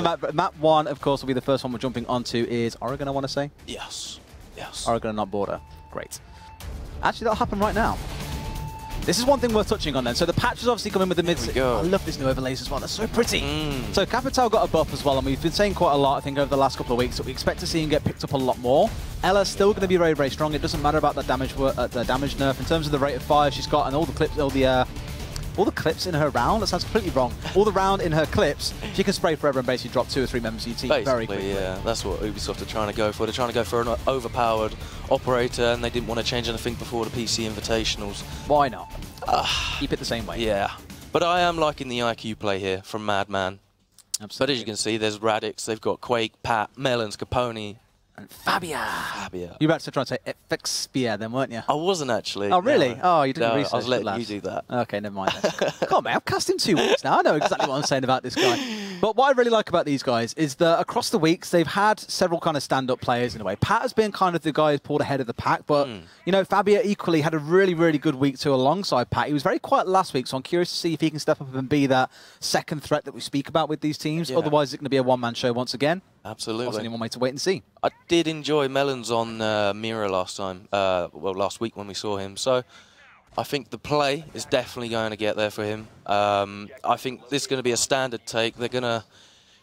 Map 1, of course, will be the first one we're jumping onto is Oregon, I want to say? Yes. Yes. Oregon, not Border. Great. Actually, that'll happen right now. This is one thing worth touching on then. So the patch is obviously coming with the mid. I love these new overlays as well. They're so pretty. So Capital got a buff as well, and we've been saying quite a lot, I think, over the last couple of weeks that we expect to see him get picked up a lot more. Ella's still going to be very, very strong. It doesn't matter about the damage nerf. In terms of the rate of fire she's got and all the clips, all the clips in her round, that sounds completely wrong. All the round in her clips, she can spray forever and basically drop 2 or 3 members of your team very quickly. Yeah, that's what Ubisoft are trying to go for. They're trying to go for an overpowered operator, and they didn't want to change anything before the PC Invitationals. Why not? Keep it the same way. Yeah, but I am liking the IQ play here from Madman. Absolutely. But as you can see, there's Radix, they've got Quake, Pat, Melons, Capone, and Fabia. You were about to try and say Fexpia then, weren't you? I wasn't actually. Oh, really? No. Oh, you didn't research. I was letting you do that. Okay, never mind then. Come on, man, I've cast him 2 weeks now. I know exactly what I'm saying about this guy. But what I really like about these guys is that across the weeks, they've had several kind of stand-up players in a way. Pat has been kind of the guy who's pulled ahead of the pack, but, you know, Fabia equally had a really, really good week too alongside Pat. He was very quiet last week, so I'm curious to see if he can step up and be that second threat that we speak about with these teams. Yeah. Otherwise, it's going to be a one-man show once again. Absolutely. There's only one way to wait and see. I did enjoy Melons on Mira last time, well, last week when we saw him. So I think the play is definitely going to get there for him. I think this is going to be a standard take. They're going to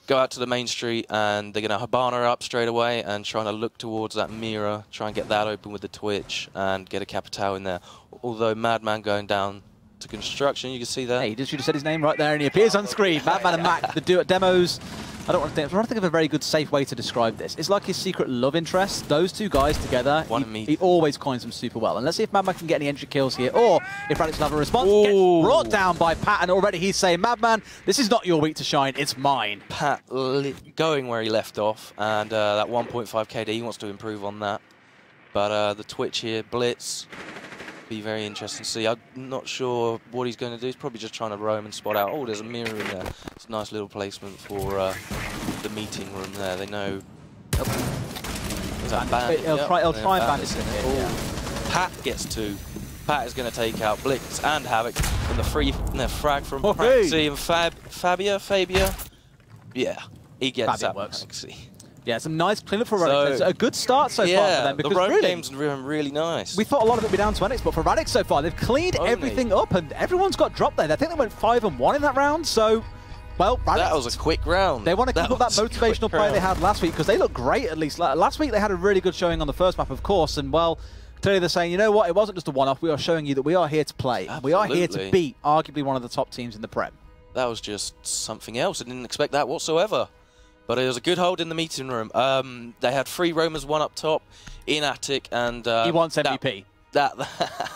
go out to the main street and they're going to Habana up straight away and trying to look towards that Mira, try and get that open with the Twitch and get a Capital in there. Although Madman going down to construction, you can see that. Hey, you should have said his name right there and he appears on screen. Madman and Mac, the demos. I don't want to think of a very good, safe way to describe this. It's like his secret love interest. Those two guys together, he always coins them super well. And let's see if Madman can get any entry kills here, or if Radix will have a response. Gets brought down by Pat, and already he's saying, Madman, this is not your week to shine, it's mine. Pat going where he left off, and that 1.5 KD, he wants to improve on that. But the Twitch here, Blitz, be very interesting to see. I'm not sure what he's going to do. He's probably just trying to roam and spot out. Oh, there's a mirror in there. It's a nice little placement for the meeting room there. They know. Is that bandit? He'll try and bandit in here. Yeah. Pat gets 2. Pat is going to take out Blitz and Havoc from the frag from Praxi and Fabia. Yeah, he gets that. Works. Praxi. Yeah, some nice cleanup for Radix. A good start so far for them. Because the road game's really nice. We thought a lot of it would be down to Enyx, but for Radix so far, they've cleaned everything up and everyone's got dropped there. I think they went 5-1 in that round, so, well, Radix, that was a quick round. They want to keep up that motivational play they had last week because they looked great, at least. Last week they had a really good showing on the first map, of course, and, well, clearly they're saying, you know what, it wasn't just a one-off. We are showing you that we are here to play. Absolutely. We are here to beat arguably one of the top teams in the Prem. That was just something else. I didn't expect that whatsoever. But it was a good hold in the meeting room. They had 3 roamers, 1 up top, in attic, and he wants MVP.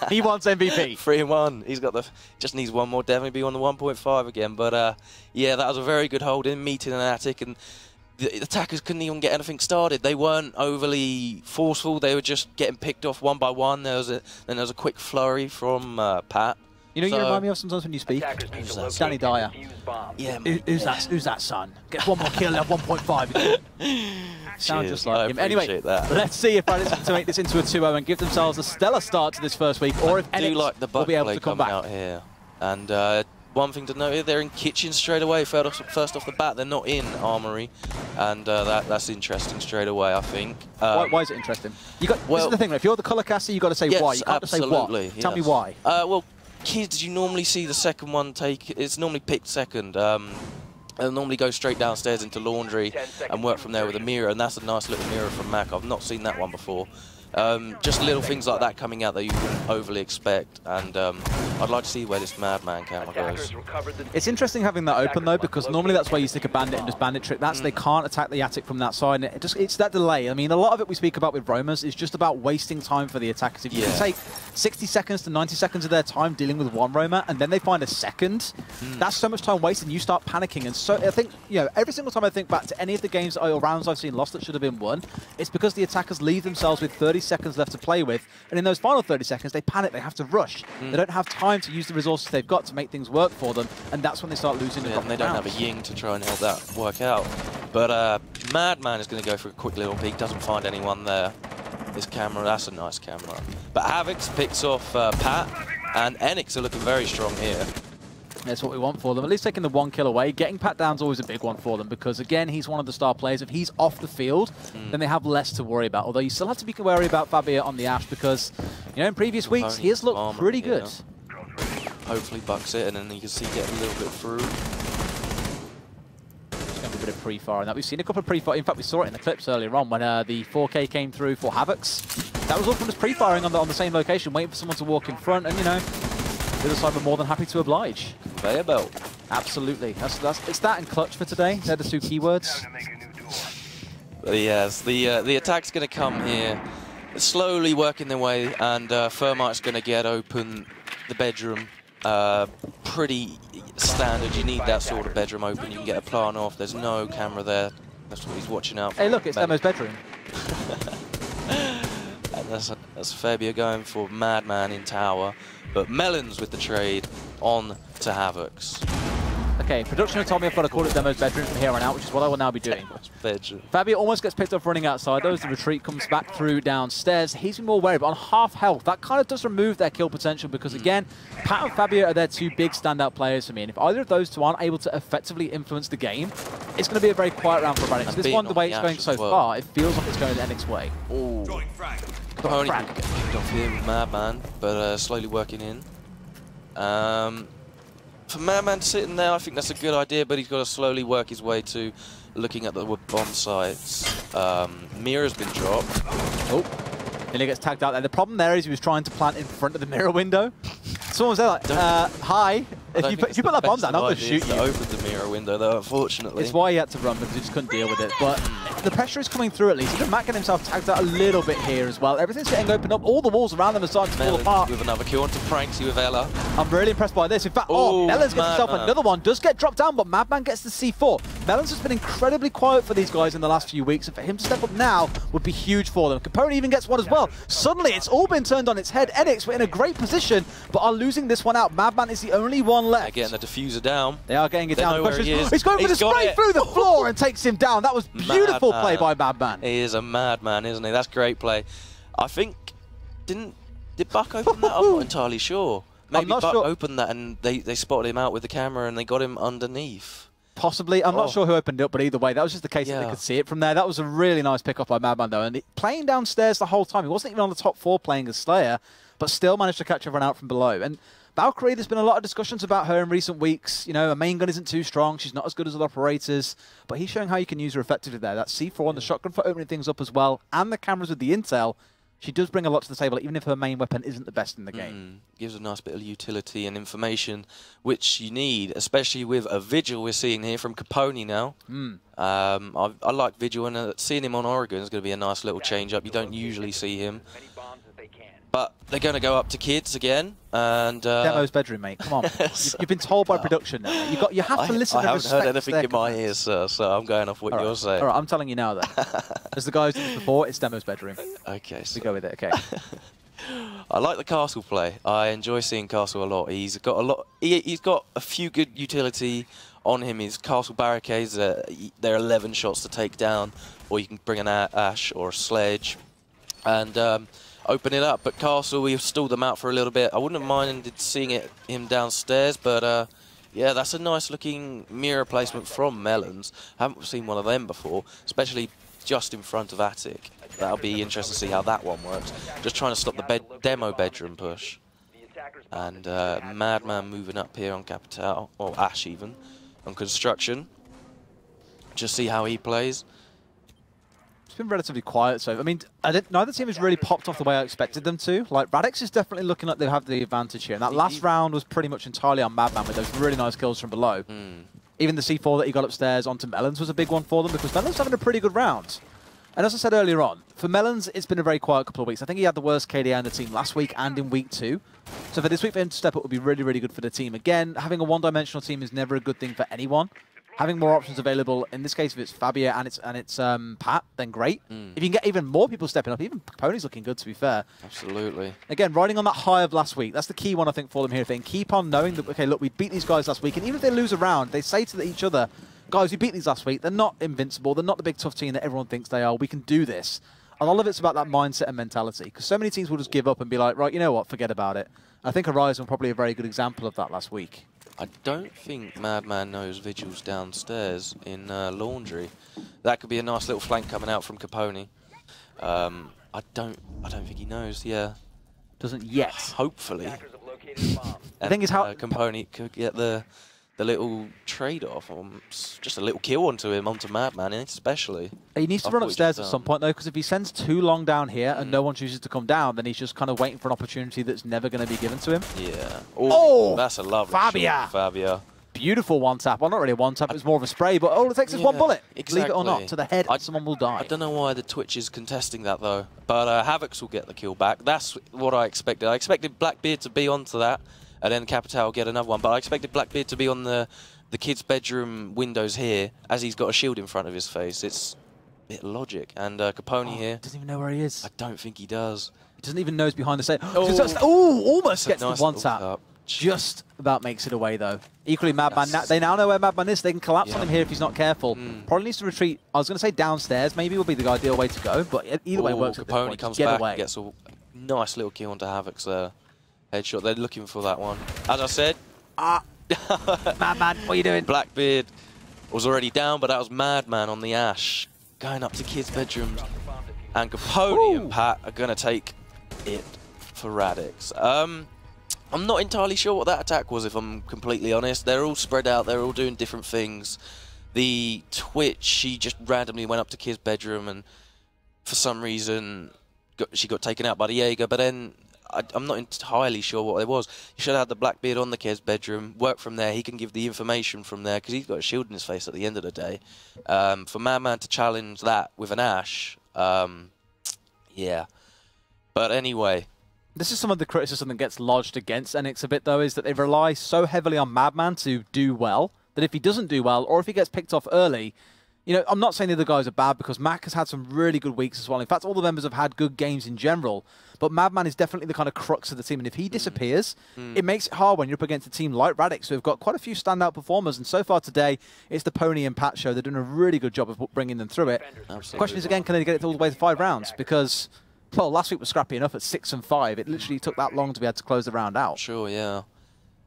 He wants MVP. 3-1. He's got the. Just needs 1 more. Definitely be on the 1.5 again. But yeah, that was a very good hold in meeting and attic, and the attackers couldn't even get anything started. They weren't overly forceful. They were just getting picked off 1 by 1. Then there was a quick flurry from Pat. You know, you remind me of sometimes when you speak. Danny Dyer. Yeah, who's that son? Gets 1 more kill at 1.5. Sounds just like him. Anyway, let's see if Radix can make this into a 2-0 and give themselves a stellar start to this first week, or if Enyx will be able to come back out here. And one thing to note here, they're in kitchen straight away. First off the bat, they're not in armory, and that's interesting straight away, I think. Why is it interesting? This is the thing. If you're the colour caster, you got to say why. You can't just say what. Tell me why. Well, kids, you normally see the second one take. It's normally picked second. They'll normally go straight downstairs into laundry and work from there with a mirror, and that's a nice little mirror from Mac. I've not seen that one before. Just little things like that coming out that you wouldn't overly expect, and I'd like to see where this Madman camera goes. It's interesting having that open though, because normally that's where you stick a bandit and just bandit trick. They can't attack the attic from that side, and it's that delay. I mean, a lot of it we speak about with roamers is just about wasting time for the attackers. If you can take 60 seconds to 90 seconds of their time dealing with 1 roamer, and then they find a second, that's so much time wasted, and you start panicking. And so I think, you know, every single time I think back to any of the games or rounds I've seen lost that should have been won, it's because the attackers leave themselves with 30 seconds left to play with, and in those final 30 seconds they panic, they have to rush. They don't have time to use the resources they've got to make things work for them, and that's when they start losing and they don't have a Ying to try and help that work out. But Madman is going to go for a quick little peek, doesn't find anyone there. This camera, that's a nice camera. But Havoc picks off Pat, and Enyx are looking very strong here. That's what we want for them. At least taking the 1 kill away. Getting Pat down's always a big one for them because, again, he's one of the star players. If he's off the field, then they have less to worry about. Although you still have to be wary about Fabio on the Ash because, you know, in previous weeks, he has looked pretty good. Hopefully bucks it, and then you can see get a little bit through. Just going to be a bit of pre-fire and that. We've seen a couple of pre-fire. In fact, we saw it in the clips earlier on when the 4K came through for Havocs. That was all from just pre-firing on the same location, waiting for someone to walk in front, and, you know, the other side were more than happy to oblige. Conveyor belt. Absolutely. It's that and clutch for today. They're the two keywords. But yes, the attack's going to come here, slowly working their way, and Thermite's going to get open the bedroom. Pretty standard. You need that sort of bedroom open. You can get a plan off. There's no camera there. That's what he's watching out for. Hey, look, it's Demo's bedroom. And that's Fabio going for Madman in tower. But Melons with the trade on to Havocs. Okay, production have told me I've got to call it Demo's bedroom from here on out, which is what I will now be doing. Bedroom. Fabio almost gets picked up running outside, though, as the retreat comes back through downstairs. He's been more wary, but on half health, that kind of does remove their kill potential because, again, Pat and Fabio are their two big standout players for me, and if either of those two aren't able to effectively influence the game, it's going to be a very quiet round for Radix. This one, the way it's going so far, it feels like it's going the Enyx way. Ooh. Only kicked off here with Madman, but slowly working in. For Madman sitting there, I think that's a good idea, but he's got to slowly work his way to looking at the bomb sites. Mira's been dropped. Oh, nearly gets tagged out there. The problem there is he was trying to plant in front of the mirror window. Someone was there like, hi. If you put that bomb down, I'm going to shoot you. Opened the mirror window, though, unfortunately. It's why he had to run, because he just couldn't deal with it. But the pressure is coming through at least. Even Matt getting himself tagged out a little bit here as well. Everything's getting opened up. All the walls around them are starting to fall apart. With another kill onto Pranksy with Ella. I'm really impressed by this. In fact, Melons gets himself another one. Does get dropped down, but Madman gets the C4. Melons has been incredibly quiet for these guys in the last few weeks, and for him to step up now would be huge for them. Capone even gets one as well. Suddenly, it's all been turned on its head. Enyx were in a great position, but are losing this one out. Madman is the only one left. They're getting the diffuser down. They are getting it down. The question is, he's going for the spray through the floor and takes him down. That was beautiful play by Madman. He is a madman, isn't he? That's great play. I think, did Buck open that? I'm not entirely sure. Maybe Buck opened that and they spotted him out with the camera and they got him underneath. Possibly. I'm not sure who opened it up, but either way, that was just the case that they could see it from there. That was a really nice pick up by Madman, though. And playing downstairs the whole time. He wasn't even on the top 4 playing as Slayer, but still managed to catch everyone out from below. And Valkyrie, there's been a lot of discussions about her in recent weeks. You know, her main gun isn't too strong. She's not as good as other operators. But he's showing how you can use her effectively there. That C4 and the shotgun for opening things up as well, and the cameras with the intel. She does bring a lot to the table, even if her main weapon isn't the best in the game. Gives a nice bit of utility and information, which you need, especially with a Vigil we're seeing here from Capone now. I like Vigil, and seeing him on Oregon is going to be a nice little change-up. You don't usually see him. But they're going to go up to kids again, and Demo's bedroom, mate. Come on, you've been told by production now. You have to listen. I haven't heard anything in my ears, sir, so I'm going off what you're saying. All right, I'm telling you now. Then, as the guys did before, it's Demo's bedroom. Okay, so we go with it. Okay. I like the Castle play. I enjoy seeing Castle a lot. He's got a lot. He's got a few good utility on him. His Castle barricades. They're 11 shots to take down, or you can bring an Ash or a Sledge, and open it up. But Castle, we've stalled them out for a little bit. I wouldn't have minded seeing him downstairs, but yeah, that's a nice looking mirror placement from Melons. Haven't seen one of them before, especially just in front of Attic. That'll be interesting to see how that one works. Just trying to stop the demo bedroom push. And Madman moving up here on Capital, or Ash even, on construction. Just see how he plays. It's been relatively quiet, so I mean, neither team has really popped off the way I expected them to. Like, Radix is definitely looking like they have the advantage here, and that last round was pretty much entirely on Madman with those really nice kills from below. Even the C4 that he got upstairs onto Melons was a big one for them, because Melons having a pretty good round. And as I said earlier on, for Melons, it's been a very quiet couple of weeks. I think he had the worst KDA in the team last week and in week 2. So for this week, for him to step up would be really, really good for the team. Again, having a one-dimensional team is never a good thing for anyone. Having more options available, in this case, if it's Fabio and it's Pat, then great. If you can get even more people stepping up, even Capone's looking good, to be fair. Absolutely. Again, riding on that high of last week, that's the key one, I think, for them here. If they can keep on knowing that, okay, look, we beat these guys last week, and even if they lose a round, they say to each other, guys, we beat these last week. They're not invincible. They're not the big tough team that everyone thinks they are. We can do this. And all of it's about that mindset and mentality, because so many teams will just give up and be like, right, you know what, forget about it. I think Horizon was probably a very good example of that last week. I don't think Madman knows Vigil's downstairs in Laundry. That could be a nice little flank coming out from Capone. I don't think he knows. Yeah, doesn't yet. Hopefully. The thing is how Capone could get the little trade-off, just a little kill onto him, onto Madman, especially. He needs to run upstairs at some point, though, because if he sends too long down here and no one chooses to come down, then he's just kind of waiting for an opportunity that's never going to be given to him. Yeah. Oh, that's a lovely Fabia. shot, Fabia. Beautiful one-tap. Well, not really a one-tap, it was more of a spray, but all it takes is one bullet. Exactly. Believe it or not, to the head, someone will die. I don't know why the Twitch is contesting that, though. But Havocs will get the kill back. That's what I expected. I expected Blackbeard to be onto that, and then Capital will get another one. But I expected Blackbeard to be on the kid's bedroom windows here, as he's got a shield in front of his face. It's a bit logic. And Capone here... doesn't even know where he is. I don't think he does. He doesn't even know he's behind the set. Almost gets the one-tap. Just about makes it away, though. Equally, Madman, they now know where Madman is. They can collapse on him here if he's not careful. Probably needs to retreat. I was going to say downstairs. Maybe will be the ideal way to go, but either way works at this point. Comes Get back, away. Gets a nice little kill onto Havocs there. Headshot. They're looking for that one. As I said... Madman, what are you doing? Blackbeard was already down, but that was Madman on the Ash. Going up to kids' bedrooms. And Capone and Pat are going to take it for Radix. I'm not entirely sure what that attack was, if I'm completely honest. They're all spread out. They're all doing different things. The Twitch, she just randomly went up to Kid's bedroom, and for some reason, she got taken out by the Jaeger. But then, I'm not entirely sure what it was. You should have had the Blackbeard on the Kid's bedroom, work from there. He can give the information from there, because he's got a shield in his face at the end of the day. For Madman to challenge that with an Ash, yeah. But anyway... This is some of the criticism that gets lodged against Enyx a bit, though, is that they rely so heavily on Madman to do well, that if he doesn't do well, or if he gets picked off early, you know, I'm not saying the other guys are bad, because Mac has had some really good weeks as well. In fact, all the members have had good games in general, but Madman is definitely the kind of crux of the team, and if he disappears, it makes it hard when you're up against a team like Radix, who have got quite a few standout performers, and so far today, it's the Pony and Pat show. They're doing a really good job of bringing them through it. Absolutely. The question is, again, can they get it all the way to 5 rounds? Because... well, last week was scrappy enough at 6 and 5. It literally took that long to be able to close the round out. Sure, yeah.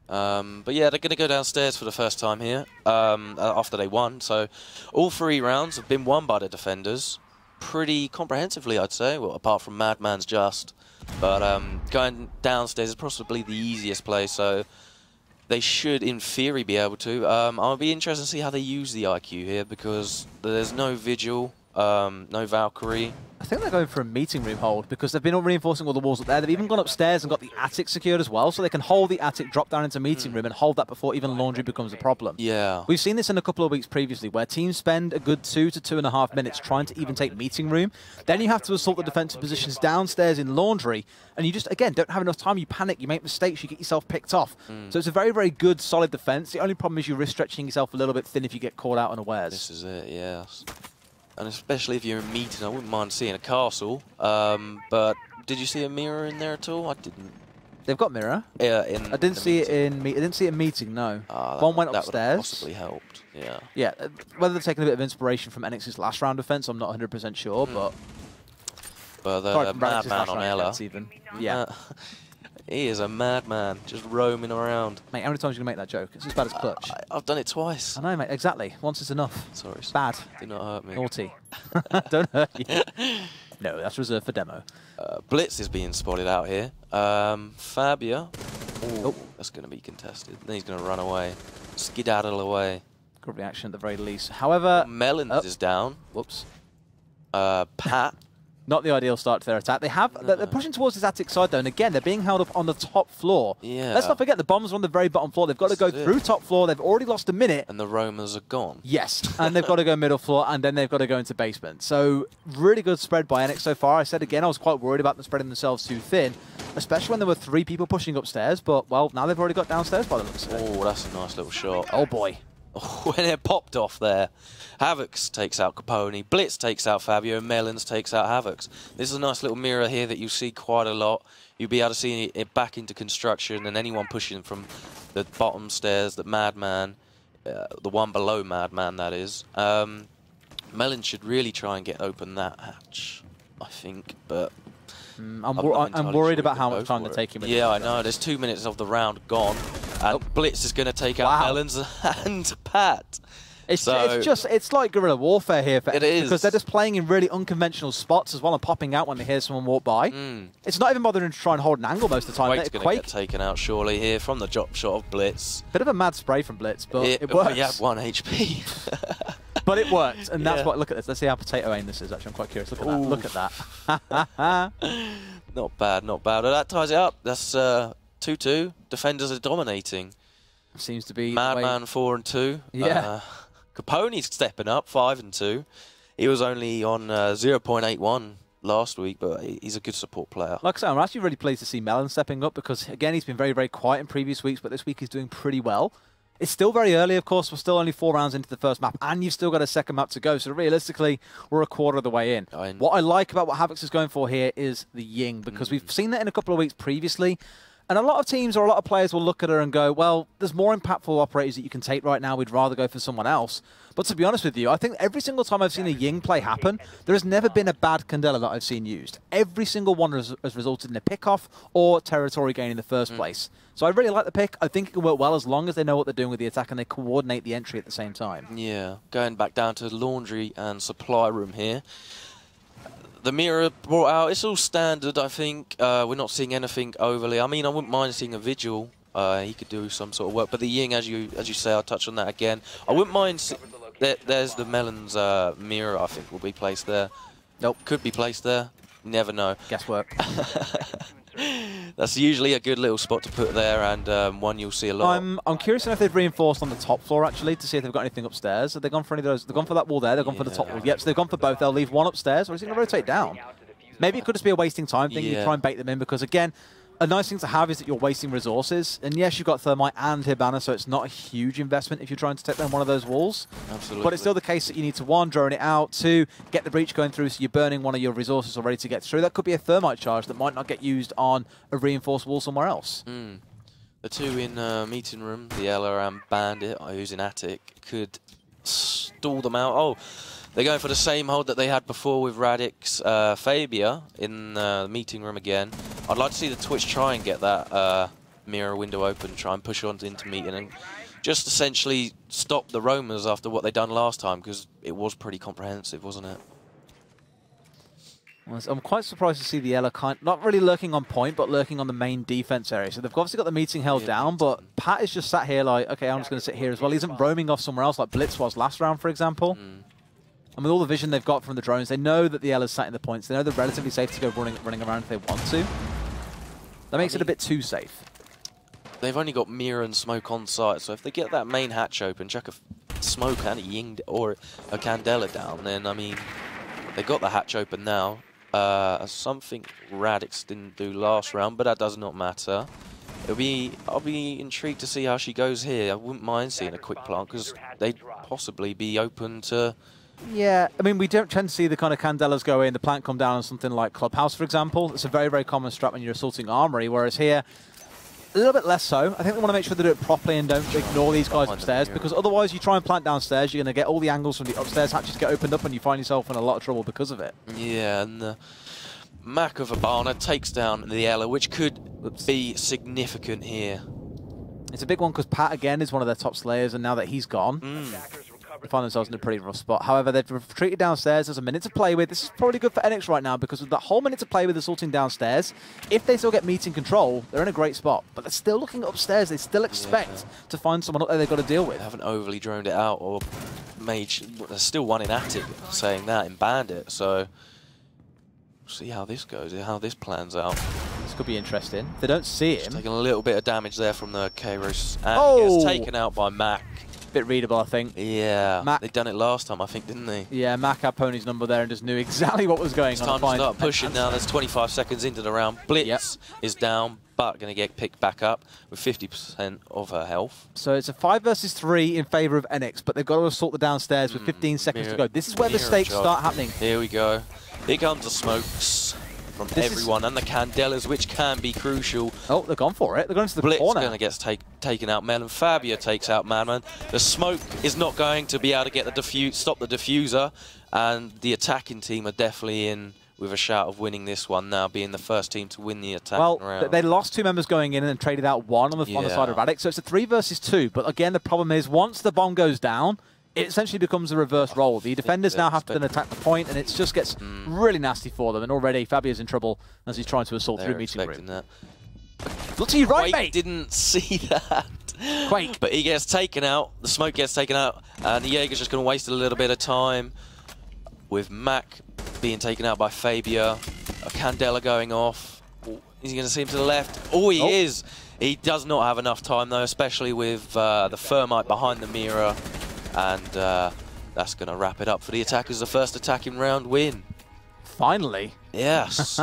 But yeah, they're going to go downstairs for the first time here after they won. So all 3 rounds have been won by the defenders pretty comprehensively, I'd say. Well, apart from Madman's just. But going downstairs is possibly the easiest place. So they should, in theory, be able to. I'll be interested to see how they use the IQ here, because there's no Vigil, no Valkyrie. I think they're going for a meeting room hold, because they've been reinforcing all the walls up there. They've even gone upstairs and got the attic secured as well, so they can hold the attic, drop down into meeting room, and hold that before even Laundry becomes a problem. Yeah. We've seen this in a couple of weeks previously, where teams spend a good 2 to 2.5 minutes trying to even take meeting room. Then you have to assault the defensive positions downstairs in Laundry, and you just, again, don't have enough time. You panic, you make mistakes, you get yourself picked off. So it's a very, very good, solid defense. The only problem is you risk stretching yourself a little bit thin if you get caught out unawares. This is it, yes. And especially if you're in meeting, I wouldn't mind seeing a castle. But did you see a mirror in there at all? I didn't. They've got mirror. Yeah, I didn't see it in. I didn't see it in meeting. No. One went upstairs. That would have possibly helped. Yeah. Yeah. Whether they've taken a bit of inspiration from Enyx's last round defense, I'm not 100% sure. But the Madman on Ella. Even. Yeah. He is a madman, just roaming around. Mate, how many times are you going to make that joke? It's as bad as Clutch. I've done it twice. I know, mate, exactly. Once is enough. Sorry. Bad. Do not hurt me. Naughty. Don't hurt you. No, that's reserved for demo. Blitz is being spotted out here. Fabia. Ooh, that's going to be contested. Then he's going to run away. Skedaddle away. Good reaction at the very least. However... Melons is down. Whoops. Pat. Not the ideal start to their attack. They're pushing towards this attic side, though, and again, they're being held up on the top floor. Yeah. Let's not forget, the bombs are on the very bottom floor. They've got to go through top floor. They've already lost a minute. And the roamers are gone. Yes, and they've got to go middle floor, and then they've got to go into basement. So, really good spread by Enyx so far. I said again, I was quite worried about them spreading themselves too thin, especially when there were 3 people pushing upstairs, but, well, now they've already got downstairs by the looks of it. Oh, that's a nice little shot. Oh, boy. When it popped off there. Havocs takes out Capone, Blitz takes out Fabio, and Melons takes out Havocs. This is a nice little mirror here that you see quite a lot. You'll be able to see it back into construction, and anyone pushing from the bottom stairs, the Madman, the one below Madman, that is. Melons should really try and get open that hatch, I think, but... I'm worried about how much time they're taking with I know. There's 2 minutes of the round gone. And Blitz is going to take out Melons and Pat. It's like guerrilla warfare here for Enyx, because they're just playing in really unconventional spots as well and popping out when they hear someone walk by. It's not even bothering to try and hold an angle most of the time. Quake's going to get taken out surely here from the drop shot of Blitz. Bit of a mad spray from Blitz, but it works. He had 1 HP. But it worked, and that's what. Look at this. Let's see how potato aim this is. Actually, I'm quite curious. Look at that. Look at that. Not bad, not bad. Well, that ties it up. That's 2-2. Defenders are dominating. Seems to be Madman 4-2. Yeah. Capone's stepping up 5-2. He was only on 0.81 last week, but he's a good support player. Like I said, I'm actually really pleased to see Melon stepping up because, again, he's been very, very quiet in previous weeks, but this week he's doing pretty well. It's still very early, of course. We're still only 4 rounds into the first map, and you've still got a second map to go. So realistically, we're a quarter of the way in. What I like about what Havix is going for here is the Ying, because we've seen that in a couple of weeks previously. And a lot of teams or a lot of players will look at her and go, well, there's more impactful operators that you can take right now. We'd rather go for someone else. But to be honest with you, I think every single time I've seen a Ying play happen, there has never been a bad Candela that I've seen used. Every single one has resulted in a pick-off or territory gain in the first place. So I really like the pick. I think it can work well as long as they know what they're doing with the attack and they coordinate the entry at the same time. Yeah, going back down to laundry and supply room here. The mirror brought out, it's all standard, I think. We're not seeing anything overly. I mean, I wouldn't mind seeing a Vigil. He could do some sort of work. But the Ying, as you say, I'll touch on that again. I wouldn't mind... There's the Melons mirror, I think, will be placed there. Nope. Could be placed there. Never know. Guesswork. That's usually a good little spot to put there, and one you'll see a lot. I'm curious to know if they've reinforced on the top floor, actually, to see if they've got anything upstairs. Have they gone for any of those? They've gone for that wall there, they've gone for the top wall. Yep, so they've gone for both. They'll leave one upstairs, or is it going to rotate down? Maybe it could just be a wasting time thing. You try and bait them in, because, again, a nice thing to have is that you're wasting resources. And yes, you've got Thermite and Hibana, so it's not a huge investment if you're trying to take down one of those walls. Absolutely. But it's still the case that you need to, 1, drone it out, 2, get the breach going through so you're burning one of your resources already to get through. That could be a Thermite charge that might not get used on a reinforced wall somewhere else. The 2 in meeting room, the Ella and Bandit, who's in attic, could stall them out. Oh, they're going for the same hold that they had before with Radix, Fabia in the meeting room again. I'd like to see the Twitch try and get that mirror window open, try and push on into meeting and just essentially stop the roamers after what they done last time, because it was pretty comprehensive, wasn't it? Well, I'm quite surprised to see the Ella not really lurking on point, but lurking on the main defense area. So they've obviously got the meeting held down, but Pat is just sat here like, okay, I'm just going to sit here as well. He isn't roaming off somewhere else like Blitz was last round, for example. And with all the vision they've got from the drones, they know that the Ella's sat in the points. They know they're relatively safe to go running around if they want to. That makes it a bit too safe. They've only got mirror and smoke on site, so if they get that main hatch open, chuck a smoke and a Ying or a Candela down, then, I mean, they got the hatch open now. Something Radix didn't do last round, but that does not matter. I'll be intrigued to see how she goes here. I wouldn't mind seeing a quick plant, because they'd possibly be open to... Yeah, I mean, we don't tend to see the kind of Candelas go in, the plant come down on something like Clubhouse, for example. It's a very, very common strat when you're assaulting Armory, whereas here, a little bit less so. I think they want to make sure they do it properly and don't ignore these guys upstairs, because otherwise you try and plant downstairs, you're going to get all the angles from the upstairs hatches get opened up and you find yourself in a lot of trouble because of it. Yeah, and the Mac of Hibana takes down the Ella, which could be significant here. It's a big one because Pat, again, is one of their top slayers, and now that he's gone, they find themselves in a pretty rough spot. However, they've retreated downstairs. There's a minute to play with. This is probably good for Enyx right now, because with that whole minute to play with assaulting downstairs, if they still get meeting control, they're in a great spot. But they're still looking upstairs. They still expect to find someone up there they've got to deal with. They haven't overly droned it out or made... There's still one in attic saying that in Bandit, so... See how this goes, how this plans out. This could be interesting. If they don't see him... Just taking a little bit of damage there from the Kairos. And he gets taken out by Mac. Bit readable, I think. Yeah, Mac, they'd done it last time, I think, didn't they? Yeah, Mac had Pony's number there and just knew exactly what was going on. It's time to start pushing now. There's 25 seconds into the round. Blitz is down, but going to get picked back up with 50% of her health. So it's a 5 versus 3 in favour of Enyx, but they've got to assault the downstairs with 15 seconds to go. This is where the stakes start happening. Here we go. Here comes the smokes from everyone, and the Candelas, which can be crucial. Oh, they're gone for it. They're going to the Blitz corner. Blitz going to get taken out. Melon Fabia takes out Madman. The smoke is not going to be able to get the stop the diffuser, and the attacking team are definitely in with a shout of winning this one now, being the first team to win the attack well, round. they lost 2 members going in and then traded out 1 on the side of Radix, so it's a 3 versus 2. But again, the problem is once the bomb goes down, it essentially becomes a reverse role. The defenders now have to then attack the point, and it just gets really nasty for them. And already Fabio's in trouble as he's trying to assault through meeting room. That. Look to you right, Quake mate! Didn't see that. Quake. But he gets taken out. The smoke gets taken out, and the Jaeger's just going to waste a little bit of time with Mac being taken out by Fabia. A Candela going off. Is he going to see him to the left? Oh, he is. He does not have enough time, though, especially with the Thermite behind the mirror. And that's going to wrap it up for the attackers. The first attacking round win. Finally. Yes.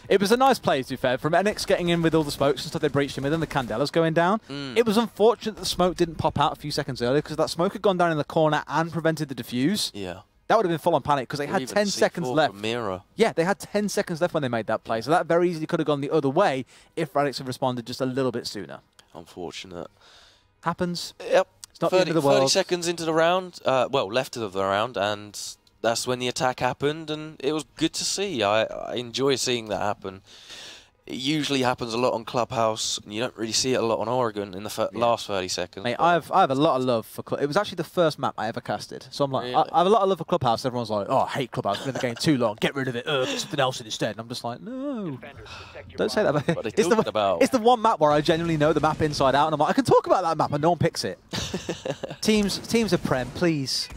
It was a nice play, to be fair, from Enyx getting in with all the smokes and stuff they breached him with, and the Candela's going down. It was unfortunate that the smoke didn't pop out a few seconds earlier, because that smoke had gone down in the corner and prevented the defuse. Yeah. That would have been full-on panic, because they had 10 seconds left. Mirror. Yeah, they had 10 seconds left when they made that play, so that very easily could have gone the other way if Radix had responded just a little bit sooner. Unfortunate. Happens. Yep. It's not the end of the world. 30 seconds into the round, well, left of the round, and that's when the attack happened, and it was good to see. I enjoy seeing that happen. It usually happens a lot on Clubhouse, and you don't really see it a lot on Oregon in the last 30 seconds. Mate, I have a lot of love for It was actually the first map I ever casted. So I'm like, really? I have a lot of love for Clubhouse. Everyone's like, oh, I hate Clubhouse. It's been in the game too long. Get rid of it. Get something else instead. And I'm just like, no. Don't say that about it. It's the one map where I genuinely know the map inside out, and I'm like, I can talk about that map, and no one picks it. Teams of Prem, please.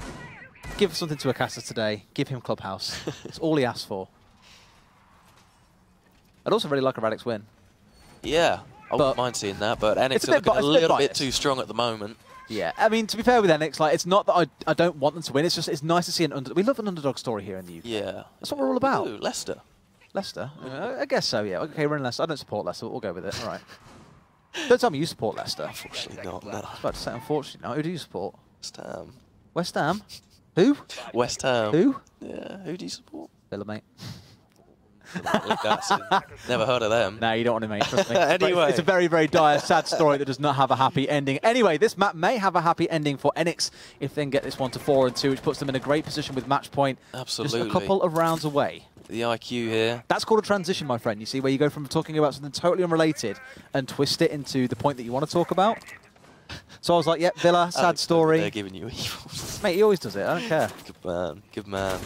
Give something to a caster today. Give him Clubhouse. It's all he asked for. I'd also really like a Radix win. Yeah, I wouldn't mind seeing that, but Enyx are looking a little bit too strong at the moment. Yeah, I mean, to be fair with Enyx, like, it's not that I don't want them to win, it's just it's nice to see an underdog. We love an underdog story here in the UK. Yeah. That's what we're all about. Ooh, Leicester. Leicester? I guess so, yeah. Okay, we're in Leicester. I don't support Leicester, but we'll go with it. All right. Don't tell me you support Leicester. Unfortunately not, no. I was about to say, unfortunately not. Who do you support? West Ham. West Ham? Who? West Ham. Who? Yeah, who do you support? Villa, mate. Never heard of them. No, you don't want to, mate. Trust me. Anyway. It's a very, very dire, sad story that does not have a happy ending. Anyway, this map may have a happy ending for Enyx if they can get this one to 4-2, which puts them in a great position with match point. Absolutely. Just a couple of rounds away. The IQ here. That's called a transition, my friend. You see, where you go from talking about something totally unrelated and twist it into the point that you want to talk about. So I was like, yep, Villa, sad story. They're giving you evils. Mate, he always does it. I don't care. Good man. Good man.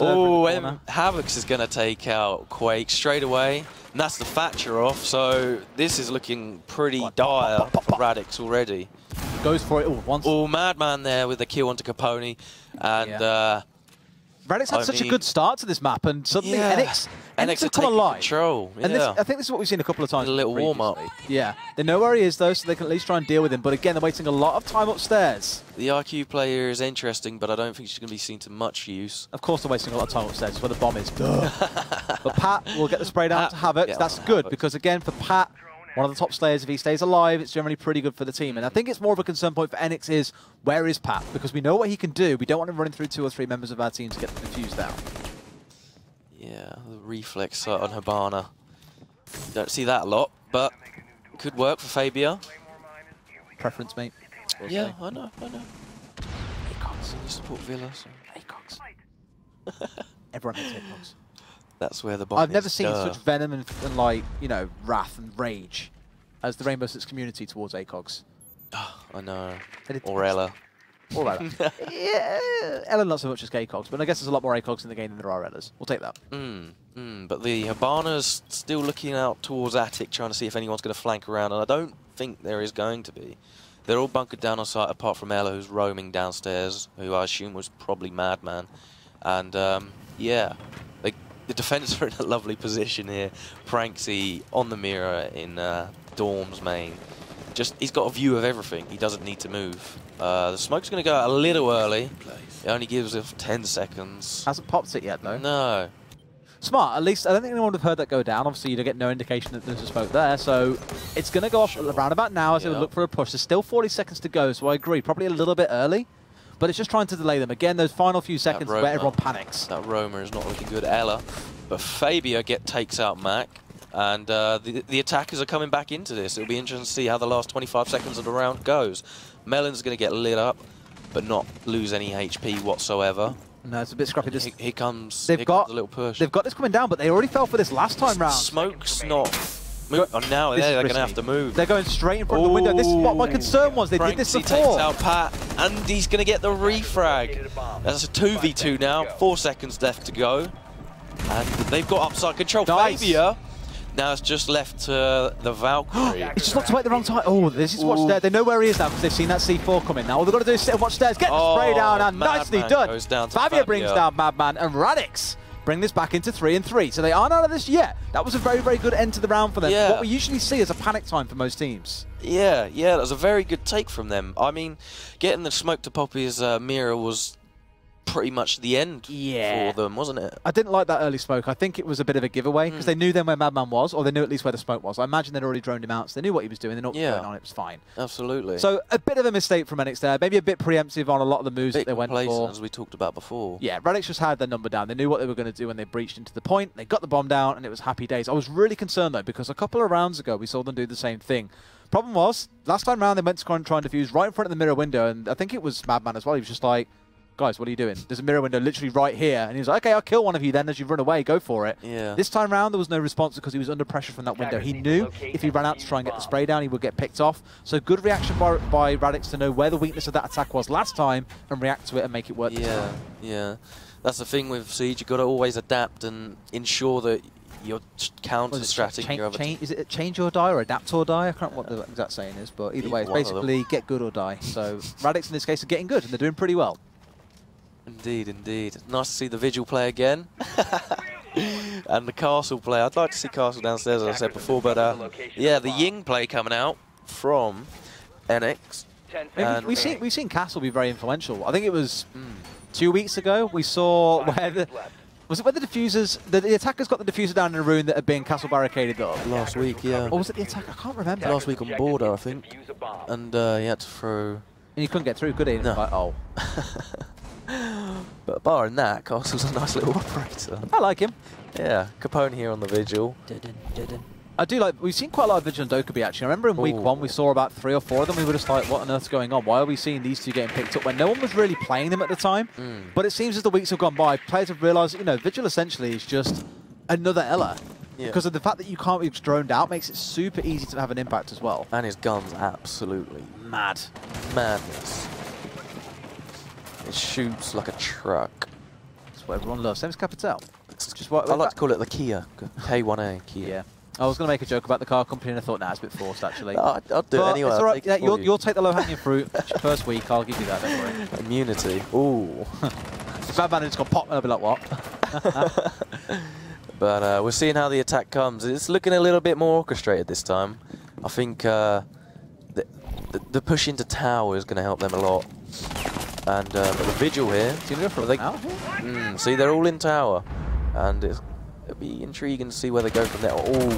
Oh, Havoc's is going to take out Quake straight away. And that's the Thatcher off. So this is looking pretty dire for Radix already. Goes for it all once. Oh, Madman there with the kill onto Capone. And Radix had such a good start to this map, and suddenly Enyx have come alive. Control. Yeah. And I think this is what we've seen a couple of times. A little warm-up. Yeah. They know where he is, though, so they can at least try and deal with him. But again, they're wasting a lot of time upstairs. The IQ player is interesting, but I don't think she's going to be seen to much use. Of course they're wasting a lot of time upstairs. It's where the bomb is. But Pat will get the spray down to Havoc. That's good, because again, for Pat, one of the top slayers, if he stays alive, it's generally pretty good for the team. And I think it's more of a concern point for Enyx is, where is Pat? Because we know what he can do. We don't want him running through 2 or 3 members of our team to get them confused out. Yeah, the reflex on Habana. Don't see that a lot, but could work for Fabia. Preference, mate. Yeah, I know. ACOX. You support Villa, so. ACOX. Everyone hates ACOX. That's where the bomb I've never seen such venom and like, you know, wrath and rage as the Rainbow Six community towards ACOX. I know. Or Ella. Or Ella. Yeah, Ella not so much as ACOX, but I guess there's a lot more ACOX in the game than there are Ellas. We'll take that. But the Habana's still looking out towards Attic, trying to see if anyone's going to flank around, and I don't think there is going to be. They're all bunkered down on site, apart from Ella, who's roaming downstairs, who I assume was probably Madman. And, yeah. The defenders are in a lovely position here. Pranksy on the mirror in Dorm's main. He's got a view of everything. He doesn't need to move. The smoke's going to go out a little early. It only gives it 10 seconds. Hasn't popped it yet, though. No. Smart. At least, I don't think anyone would have heard that go down. Obviously, you get no indication that there's a smoke there. So it's going to go off around about now as they would look for a push. There's still 40 seconds to go, so I agree. Probably a little bit early. But it's just trying to delay them. Again, those final few seconds where everyone panics. That Roma is not looking good, Ella. But Fabia takes out Mac. And the attackers are coming back into this. It'll be interesting to see how the last 25 seconds of the round goes. Melon's going to get lit up, but not lose any HP whatsoever. No, it's a bit scrappy. Here comes They've got a little push. They've got this coming down, but they already fell for this last time round. Smoke's not... Oh, now they're going to have to move. They're going straight in front of the window. This is what my concern was. They did this before. Takes out Pat, and he's going to get the refrag. That's a 2v2 now. 4 seconds left to go. And they've got upside control. Nice. Fabia. Now it's just left to the Valkyrie. It's just not to wait the wrong time. Oh, this is what's there. They know where he is now because they've seen that C4 coming now. All they've got to do is sit and watch stairs, get the spray down, and nicely done. Goes down to Fabia brings down Madman, and Radix bring this back into 3-3. So they aren't out of this yet. That was a very, very good end to the round for them. Yeah. What we usually see is a panic time for most teams. Yeah, that was a very good take from them. I mean, getting the smoke to Poppy's mirror was pretty much the end for them, wasn't it? I didn't like that early smoke. I think it was a bit of a giveaway because they knew then where Madman was, or they knew at least where the smoke was. I imagine they'd already droned him out, so they knew what he was doing. They knew what was going on. It was fine. Absolutely. So a bit of a mistake from Enyx there. Maybe a bit preemptive on a lot of the moves that they went for. As we talked about before. Yeah, Radix just had their number down. They knew what they were going to do when they breached into the point. They got the bomb down, and it was happy days. I was really concerned, though, because a couple of rounds ago, we saw them do the same thing. Problem was, last time round, they went to try and defuse right in front of the mirror window, and I think it was Madman as well. He was just like, guys, what are you doing? There's a mirror window literally right here. And he was like, okay, I'll kill one of you then as you run away. Go for it. Yeah. This time round, there was no response because he was under pressure from that window. He knew if he ran out to try and get the spray down, he would get picked off. So good reaction by Radix to know where the weakness of that attack was last time and react to it and make it work. Yeah. That's the thing with Siege. You've got to always adapt and ensure that you're counter-strategizing your other team. Is it change or die or adapt or die? I can't remember what the exact saying is, but either way, it's basically get good or die. So Radix in this case are getting good and they're doing pretty well. Indeed, indeed. Nice to see the Vigil play again. And the Castle play. I'd like to see Castle downstairs, as I said before, but yeah, the Ying play coming out from Enyx. We've seen Castle be very influential. I think it was 2 weeks ago we saw where was it when the diffusers, the attackers got the diffuser down in a room that had been Castle barricaded up? Last week, yeah. Or was it the attack? I can't remember. Last week on border, I think. And he had to throw... And you couldn't get through, could he? No. Like, oh. But barring that, Castle's a nice little operator. I like him. Yeah, Capone here on the Vigil. I do like, we've seen quite a lot of Vigil and Dokkaebi actually. I remember in week 1 we saw about 3 or 4 of them. We were just like, what on earth's going on? Why are we seeing these two getting picked up when no one was really playing them at the time? But it seems as the weeks have gone by, players have realised, you know, Vigil essentially is just another Ella. Because of the fact that you can't be droned out makes it super easy to have an impact as well. And his gun's absolutely mad. Madness. It shoots like a truck. That's what everyone loves. Same as Capital. It's just what I like to call it the Kia. K1A Kia. Yeah. I was going to make a joke about the car company and I thought, nah, it's a bit forced actually. I'll do it anyway. It's all right. Yeah, you'll take the low-hanging fruit. It's your first week, I'll give you that, don't worry. Immunity. Ooh. Bad man just got popped, I'll be like, what? But we're seeing how the attack comes. It's looking a little bit more orchestrated this time. I think the push into tower is going to help them a lot. And but the Vigil here. Do you go for a see, they're all in tower. And it'll be intriguing to see where they go from there. Oh,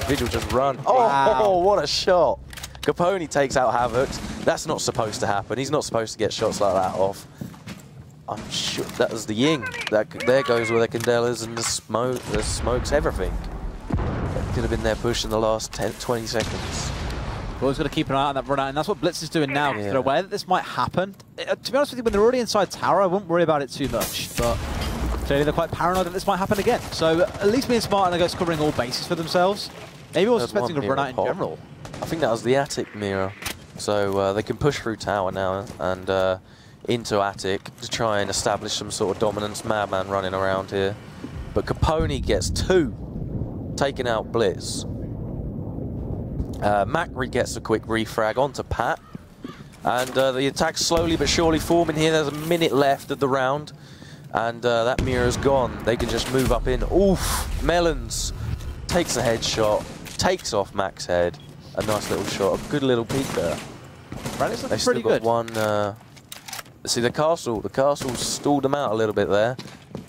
Vigil just run. Oh, what a shot. Capone takes out Havoc. That's not supposed to happen. He's not supposed to get shots like that off. I'm sure that was the Ying. There goes with the Candelas and the smokes, everything. That could have been their push in the last 20 seconds. Always got to keep an eye on that run out, and that's what Blitz is doing now, because they're aware that this might happen. To be honest with you, when they're already inside tower, I wouldn't worry about it too much, but clearly they're quite paranoid that this might happen again. So at least being smart and I guess covering all bases for themselves. Maybe I was expecting a run out in general. I think that was the Attic mirror. So they can push through tower now and into Attic to try and establish some sort of dominance. Madman running around here. But Capone gets 2, taking out Blitz. Macri gets a quick refrag onto Pat. And the attack's slowly but surely forming here. There's a minute left of the round. And that mirror's gone. They can just move up in. Oof! Melons takes a headshot. Takes off Mac's head. A nice little shot. A good little peek there. They've still got one... see, the castle stalled them out a little bit there.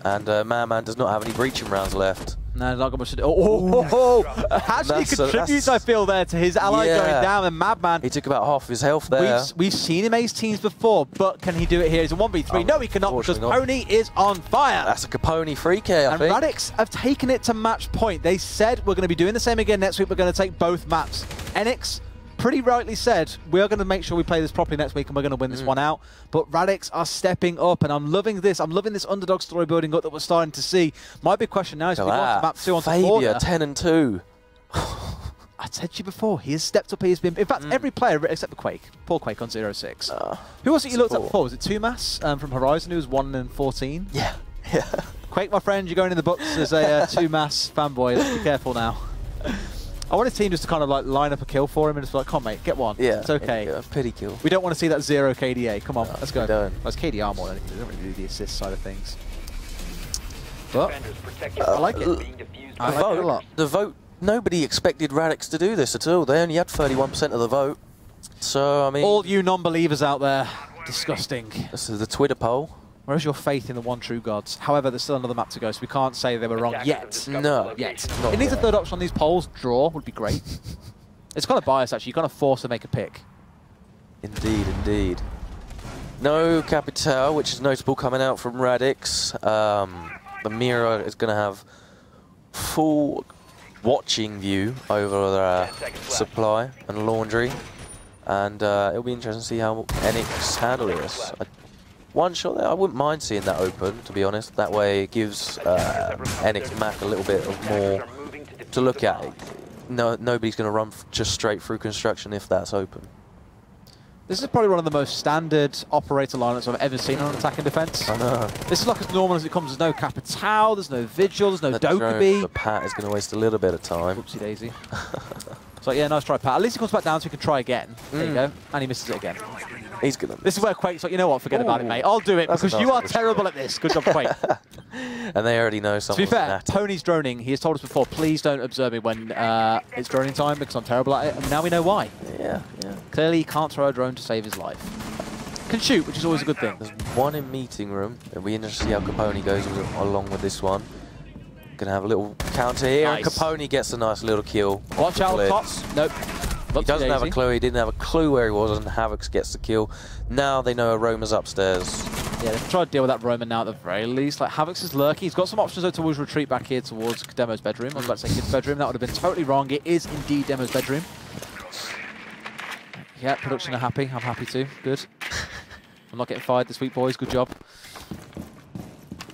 And Madman does not have any breaching rounds left. No, not got much to do. Actually contributes, I feel, there to his ally going down, and Madman. He took about half his health there. We've seen him ace teams before, but can he do it here? He's a 1v3. No, he cannot, because Pony is on fire. That's a Capone free K, I think. And Radix have taken it to match point. They said, we're going to be doing the same again next week. We're going to take both maps. Enyx, pretty rightly said, we're going to make sure we play this properly next week and we're going to win this one out. But Radix are stepping up, and I'm loving this. I'm loving this underdog story building up that we're starting to see. My big question now is if we want to map 2 onto Fabia, 10-2. I said to you before, he has stepped up. He has been, in fact, every player except the Quake. Poor Quake on 0-6. Who was it you looked at before? Was it Tumas from Horizon, who was 1-14? Yeah. Quake, my friend, you're going in the books as a Tumas fanboy. Let's be careful now. I want a team just to kind of like line up a kill for him and just be like, come on, mate, get one. Yeah, it's okay. Pity kill. We don't want to see that 0 KDA. Come on, let's go. Don't. That's KDR more than anything. They don't really do the assist side of things. But I like it. I like it a lot. The vote. Nobody expected Radix to do this at all. They only had 31% of the vote. So, I mean... All you non-believers out there, disgusting. This is the Twitter poll. Where's your faith in the one true gods? However, there's still another map to go, so we can't say they were wrong yet. No. Yet. It needs a third option on these polls. Draw would be great. It's kind of biased, actually. You're kind of forced to make a pick. Indeed, indeed. No Capital, which is notable coming out from Radix. The mirror is going to have full watching view over their supply and laundry, and it'll be interesting to see how Enyx handle this. One shot there, I wouldn't mind seeing that open, to be honest. That way it gives Enyx Mac a little bit of more to look at. Nobody's going to run just straight through construction if that's open. This is probably one of the most standard operator lineups I've ever seen on an attack and defense. I know. This is like as normal as it comes. There's no Capital, there's no Vigil, there's no Dokkaebi. The Pat is going to waste a little bit of time. Oopsie daisy. So yeah, nice try, Pat. At least he comes back down so he can try again. There you go. And he misses it again. He's gonna. This is where Quake's like, you know what, forget about it, mate. I'll do it because you are terrible at this. Good job, Quake. And they already know something. To be fair, Tony's droning. He has told us before, please don't observe me when it's droning time because I'm terrible at it. And now we know why. Yeah. Clearly, he can't throw a drone to save his life. Can shoot, which is always a good thing. There's one in meeting room. It'll be interesting to see how Capone goes along with this one. Gonna have a little counter here. Nice. And Capone gets a nice little kill. Watch out, top. Nope. He doesn't have a clue. He didn't have a clue where he was, and Havoc gets the kill. Now they know Aroma's upstairs. Yeah, they can try to deal with that Roma now at the very least. Like, Havoc's is lurking. He's got some options though towards retreat back here towards Demo's bedroom. I was about to say Kid's bedroom. That would have been totally wrong. It is indeed Demo's bedroom. Yeah, production are happy. I'm happy too. Good. I'm not getting fired this week, boys. Good job.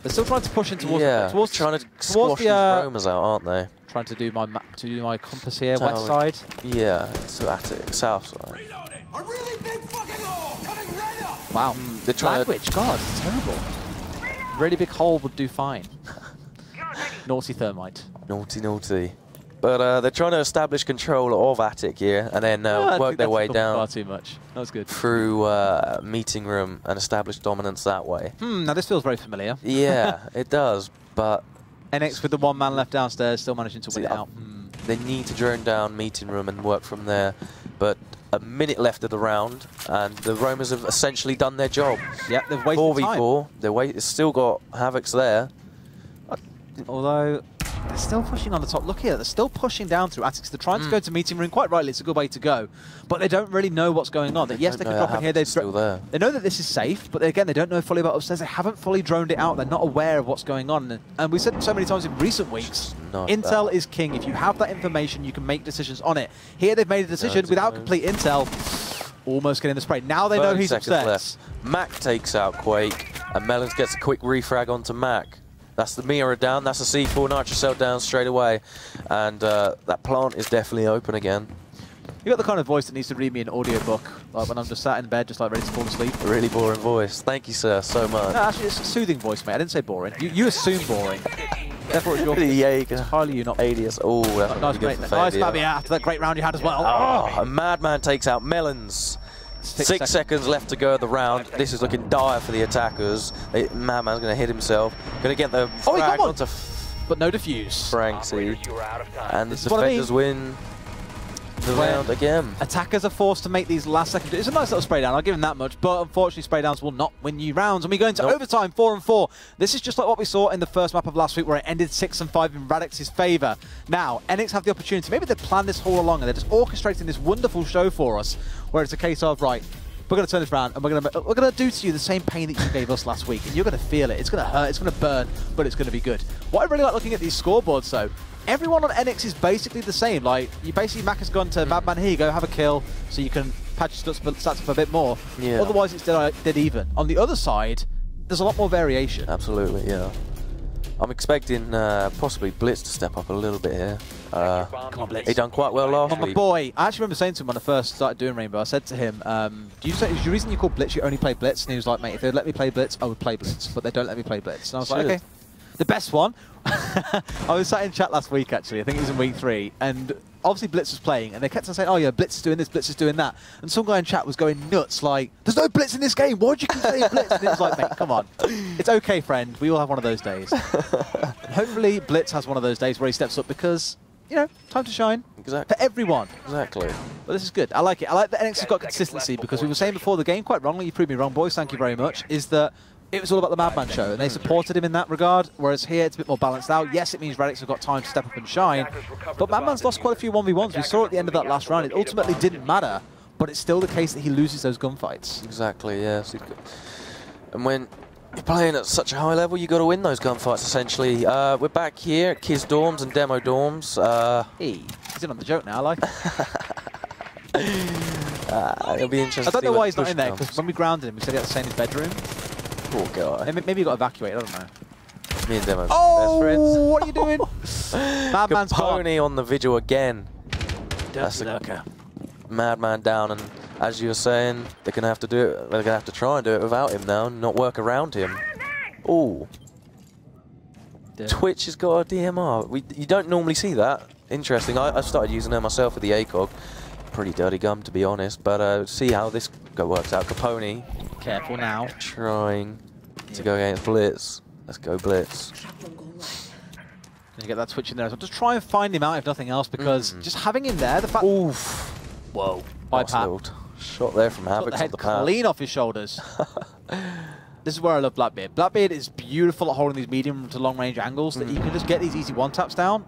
They're still trying to push in towards trying to squash these Romas out, aren't they? Trying to do my compass here, west side. Yeah, it's Attic, south side. A really big fucking hole coming right up. Wow, they're trying language, God, it's terrible. Really big hole would do fine. Naughty thermite. Naughty. But they're trying to establish control of Attic here, and then work their way down. Far too much. That was good. Through meeting room and establish dominance that way. Now this feels very familiar. Yeah, it does. But Enyx with the one man left downstairs, still managing to win it out. They need to drone down meeting room and work from there. But a minute left of the round, and the Romas have essentially done their job. Yeah, they've wasted time. 4v4. They've still got Havocs there. Although they're still pushing on the top. Look here, they're still pushing down through Attic. They're trying to go to meeting room. Quite rightly, it's a good way to go. But they don't really know what's going on. Yes, they can drop in here. They know that this is safe, but again, they don't know fully about upstairs. They haven't fully droned it out. They're not aware of what's going on. And we've said so many times in recent weeks, intel is king. If you have that information, you can make decisions on it. Here, they've made a decision without complete intel. Almost getting the spray. Now they know he's upstairs. Left. Mac takes out Quake, and Melons gets a quick refrag onto Mac. That's the mirror down, that's the C4 Nitrocell down straight away. And that plant is definitely open again. You got the kind of voice that needs to read me an audiobook, like when I'm just sat in bed, just like ready to fall asleep. A really boring voice. Thank you, sir, so much. No, actually, it's a soothing voice, mate. I didn't say boring. You assume boring. Therefore, it's your entirely you, not Alias. Oh, that's nice, good for nice, Fabia, after that great round you had as well. Oh, a Madman takes out Melons. 6 seconds left to go of the round. This is looking dire for the attackers. Madman's going to hit himself. Going to get the frag onto but no defuse. Franksy. And the defenders win the round again. Attackers are forced to make these last second. It's a nice little spray down, I'll give them that much, but unfortunately spray downs will not win you rounds. And we go into overtime 4-4. This is just like what we saw in the first map of last week where it ended 6-5 in Radix's favour. Now, Enyx have the opportunity. Maybe they've planned this all along and they're just orchestrating this wonderful show for us where it's a case of, right, we're going to turn this around and we're going to do to you the same pain that you gave us last week, and you're going to feel it. It's going to hurt, it's going to burn, but it's going to be good. What I really like looking at these scoreboards, though, everyone on Enyx is basically the same. Like, you basically, Mac has gone to Madman, here you go, have a kill, so you can patch your stats up a bit more. Yeah. Otherwise, it's dead even. On the other side, there's a lot more variation. Absolutely, yeah. I'm expecting possibly Blitz to step up a little bit here. Come on, Blitz. He done quite well last My week. boy, I actually remember saying to him when I first started doing Rainbow, I said to him, is the reason you call Blitz you only play Blitz? And he was like, mate, if they'd let me play Blitz, I would play Blitz, but they don't let me play Blitz. And I was like, okay. The best one, I was sat in chat last week actually, I think it was in week 3, and obviously Blitz was playing, and they kept on saying, oh yeah, Blitz is doing this, Blitz is doing that. And some guy in chat was going nuts, like, there's no Blitz in this game, why'd you keep saying Blitz? And it was like, mate, come on. It's okay, friend, we all have one of those days. Hopefully Blitz has one of those days where he steps up because, you know, time to shine. Exactly. For everyone. Exactly. But this is good. I like it. I like that Enyx has got consistency, because we were saying before the game, quite wrongly, you proved me wrong, boys, thank you very much, is that it was all about the Madman show, and they supported him in that regard, whereas here it's a bit more balanced out. Yes, it means Radix have got time to step up and shine, but Madman's lost quite a few 1v1s. We saw at the end of that last round, it ultimately didn't matter, but it's still the case that he loses those gunfights. Exactly, yes. And when you're playing at such a high level, you've got to win those gunfights, essentially. We're back here at Kiz Dorms and Demo Dorms. He's in on the joke now, I like It'll be interesting. I don't know why he's not in there, because when we grounded him, we said he had to stay in his bedroom. Poor guy. Maybe he got evacuated, I don't know. Me and Demo Oh, best friends. what are you doing? Madman's gone. Capone on the vigil again. That's a lurker. Madman down, and as you were saying, they're gonna have to do it. They're gonna have to try and do it without him now, not work around him. Oh, Twitch has got a DMR. You don't normally see that. Interesting. I've started using her myself with the ACOG. Pretty dirty gum, to be honest. But see how this works out. Capone. Careful now. Trying to go against Blitz. Let's go Blitz. Can you get that Twitch in there as well? Just try and find him out if nothing else, because just having him there, the fact... Oof. Whoa. By Pat. Shot there from Havoc. The head clean off his shoulders. This is where I love Blackbeard. Blackbeard is beautiful at holding these medium to long range angles, that you can just get these easy one-taps down.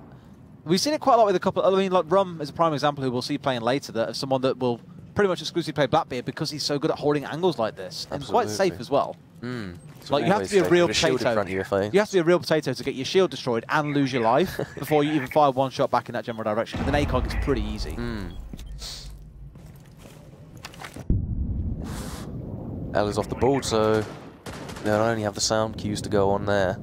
We've seen it quite a lot with a couple... I mean, like Rum is a prime example who we'll see playing later, that is someone that will pretty much exclusively play Blackbeard because he's so good at holding angles like this. And quite safe as well. Like, you have to be a real potato. You have to be a real potato to get your shield destroyed and lose your life before you even fire one shot back in that general direction. With an ACOG, it's pretty easy. L is off the board, so they'll only have the sound cues to go on there.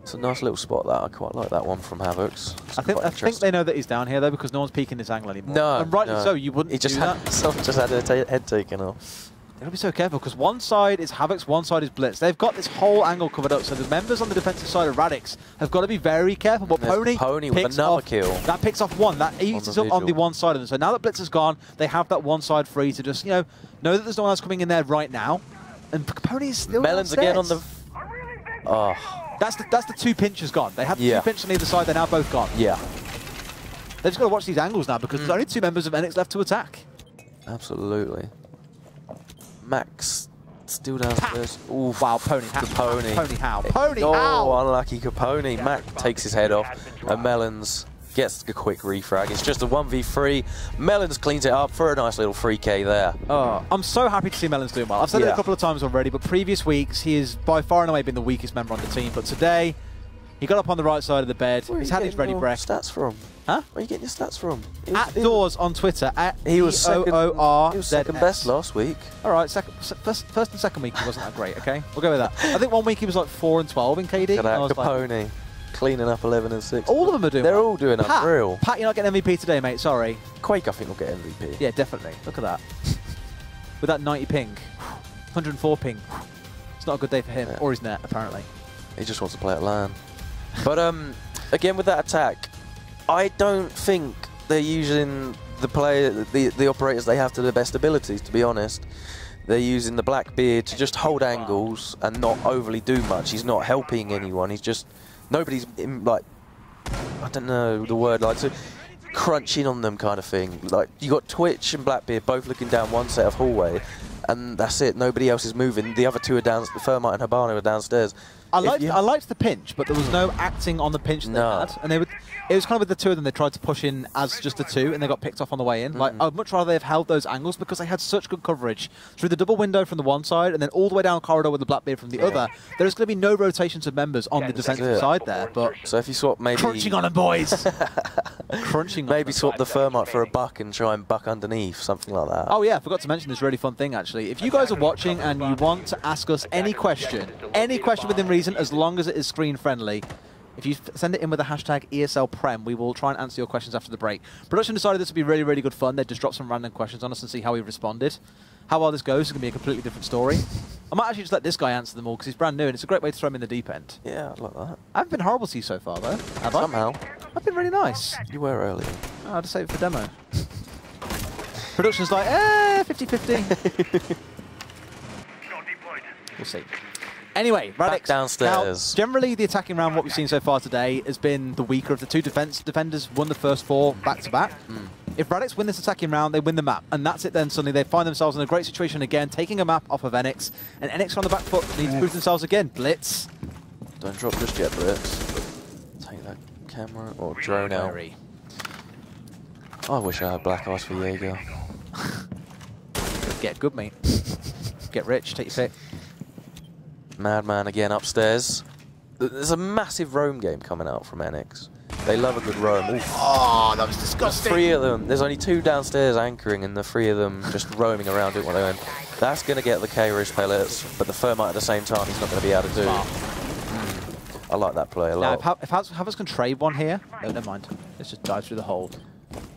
It's a nice little spot, that. I quite like that one from Havoc's. I think they know that he's down here, though, because no one's peeking this angle anymore. No, and rightly so, you wouldn't do that. Someone just had their head taken off. They've got to be so careful, because one side is Havoc's, one side is Blitz. They've got this whole angle covered up, so the members on the defensive side of Radix have got to be very careful. But Pony with another kill. That picks off one. That eats up on the one side of them. So now that Blitz is gone, they have that one side free to just, know that there's no one else coming in there right now. And Pony is still Melon's again on the... Oh. That's the two pinchers gone. They had the two pinchers on either side. They're now both gone. Yeah. They've just got to watch these angles now, because there's only two members of Enyx left to attack. Absolutely. Max still downstairs. Ooh, wow, Pony. Capone. Pony how? Pony how? Oh, unlucky Capone. Mac takes his head off, and Melons gets a quick refrag. It's just a 1v3. Melons cleans it up for a nice little 3k there. Oh, I'm so happy to see Melons doing well. I've said it a couple of times already, but previous weeks he has by far and away been the weakest member on the team. But today, he got up on the right side of the bed. He's had his ready breath. Stats from? Huh? Where are you getting your stats from? At Doors on Twitter. He was second second best last week. All right, first and second week he wasn't that great. Okay, we'll go with that. I think one week he was like 4 and 12 in KD. Look at that, Capone. Cleaning up 11 and 6. All of them are doing They're all doing unreal. Pat, you're not getting MVP today, mate. Sorry. Quake, I think, will get MVP. Yeah, definitely. Look at that. With that 90 ping. 104 ping. It's not a good day for him or his net, apparently. He just wants to play at LAN. But, again, with that attack, I don't think they're using the operators they have to their best abilities, to be honest. They're using the Blackbeard to just hold angles and not overly do much. He's not helping anyone. He's just... Nobody's, like, I don't know the word, like, to crunch in on them kind of thing. Like, you got Twitch and Blackbeard both looking down one set of hallway, and that's it. Nobody else is moving. The other two are down, Thermite and Habano are downstairs. I liked the pinch, but there was no acting on the pinch that they had. And it was kind of with the two of them, they tried to push in as just the two, and they got picked off on the way in. Like, I'd much rather they have held those angles because they had such good coverage through the double window from the one side, and then all the way down corridor with the Blackbeard from the other. There's going to be no rotations of members on the defensive side there. But so if you swap maybe... Crunching on them, boys! Crunching on Maybe swap the Thermite for a buck and try and buck underneath, something like that. Oh yeah, I forgot to mention this really fun thing actually. If you guys are watching and you want to ask us any question within reason, as long as it is screen friendly, if you send it in with the hashtag ESL Prem, we will try and answer your questions after the break. Production decided this would be really, really good fun. They just dropped some random questions on us and see how we responded. How well this goes is going to be a completely different story. I might actually just let this guy answer them all because he's brand new and it's a great way to throw him in the deep end. Yeah, I like that. I haven't been horrible to you so far though, have I? Somehow. I've been really nice. You were earlier. Oh, I'll just save it for demo. Production's like, 50-50. We'll see. Anyway, Radix. Downstairs. Now, generally, the attacking round, what we've seen so far today, has been the weaker of the two defenders. Won the first 4 back-to-back. If Radix win this attacking round, they win the map. And that's it then. Suddenly, they find themselves in a great situation again, taking a map off of Enyx. And Enyx on the back foot need to prove themselves again. Blitz. Don't drop just yet, Blitz. Take that camera or drone out. I wish I had Black Ice for Jaeger. Get good, mate. Get rich. Take your pick. Madman again upstairs. There's a massive roam game coming out from Enyx. They love a good roam. Oof. Oh, that was disgusting. 3 of them. There's only 2 downstairs anchoring and the 3 of them just roaming around doing what they're doing. That's going to get the K-Ridge pellets, but the Thermite at the same time he's not going to be able to do. I like that play a lot. Now, if Havas can trade one here, no, never mind. Let's just dive through the hole.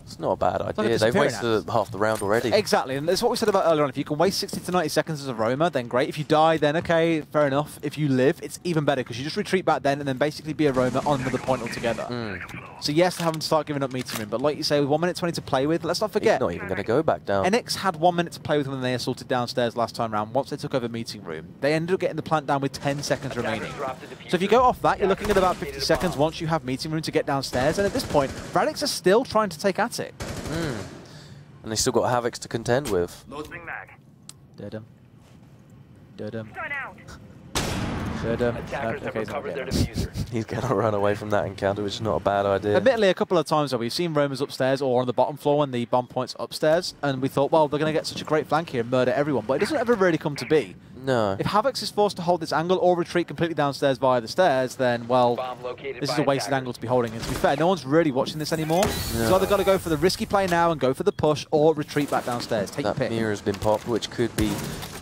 It's not a bad idea. They've wasted half the round already. Exactly, and that's what we said about earlier on. If you can waste 60 to 90 seconds as a roamer, then great. If you die, then okay, fair enough. If you live, it's even better because you just retreat back then and then basically be a roamer on another point altogether. So yes, they're having to start giving up meeting room, but like you say, with 1 minute 20 to play with, let's not forget. He's not even going to go back down. Enyx had 1 minute to play with when they assaulted downstairs last time round. Once they took over meeting room, they ended up getting the plant down with 10 seconds remaining. So if you go off that, you're looking at about 50 seconds once you have meeting room to get downstairs, and at this point, Radix are still trying to take at it. And they still got Havocs to contend with. Durdum. He's going to run away from that encounter, which is not a bad idea. Admittedly, a couple of times though, we've seen roamers upstairs or on the bottom floor when the bomb point's upstairs, and we thought, well, they're going to get such a great flank here and murder everyone, but it doesn't ever really come to be. No. If Havocs is forced to hold this angle or retreat completely downstairs via the stairs, then, well, this is a wasted angle to be holding. And to be fair, no one's really watching this anymore. No. So either got to go for the risky play now and go for the push, or retreat back downstairs. Take your pick. That mirror has been popped, which could be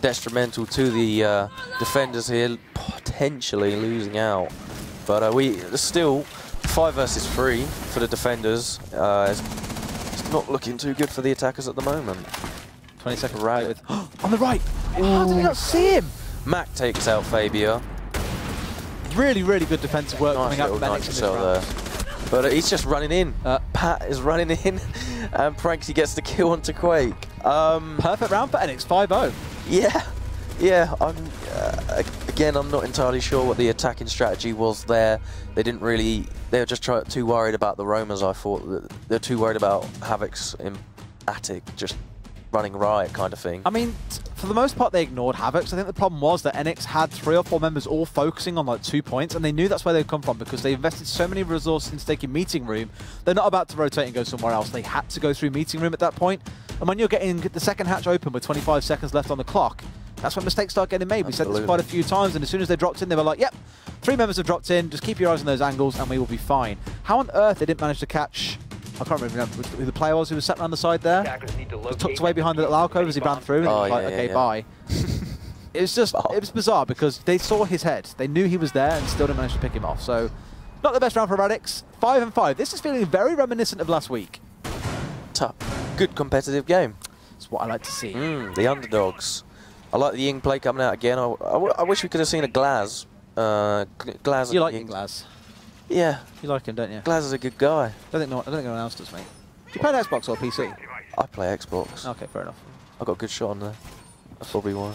detrimental to the defenders here, potentially losing out. But still 5 versus 3 for the defenders. It's not looking too good for the attackers at the moment. 20-second right with on the right. How did he not see him? Mac takes out Fabia. Really, really good defensive work coming out from Enyx in this round. But he's just running in. Pat is running in, and Pranksy gets the kill onto Quake. Perfect round for Enyx, 5-0. Yeah. Again, I'm not entirely sure what the attacking strategy was there. They didn't really. They were just too worried about the roamers. I thought they're too worried about Havocs in Attic just running riot kind of thing. I mean, for the most part, they ignored Havocs. I think the problem was that Enyx had 3 or 4 members all focusing on like 2 points, and they knew that's where they'd come from because they invested so many resources in taking meeting room. They're not about to rotate and go somewhere else. They had to go through meeting room at that point. And when you're getting the second hatch open with 25 seconds left on the clock, that's when mistakes start getting made. We said this quite a few times, and as soon as they dropped in, they were like, yep, 3 members have dropped in, just keep your eyes on those angles and we will be fine. How on earth they didn't manage to catch, I can't remember who the player was who was sat around the side there, tucked away behind the little alcove as he ran through, and was like, okay, bye. It was bizarre because they saw his head. They knew he was there and still didn't manage to pick him off. So, not the best round for Radix. 5-5. This is feeling very reminiscent of last week. Tough. Good competitive game. That's what I like to see. The underdogs. I like the Ying play coming out again. I wish we could have seen a Glaz. Glaz. You like Ying Glaz? Yeah. You like him, don't you? Glaz is a good guy. I don't think anyone else does, mate. Do you play an Xbox or PC? I play Xbox. Okay, fair enough. I got a good shot on there. That's probably why.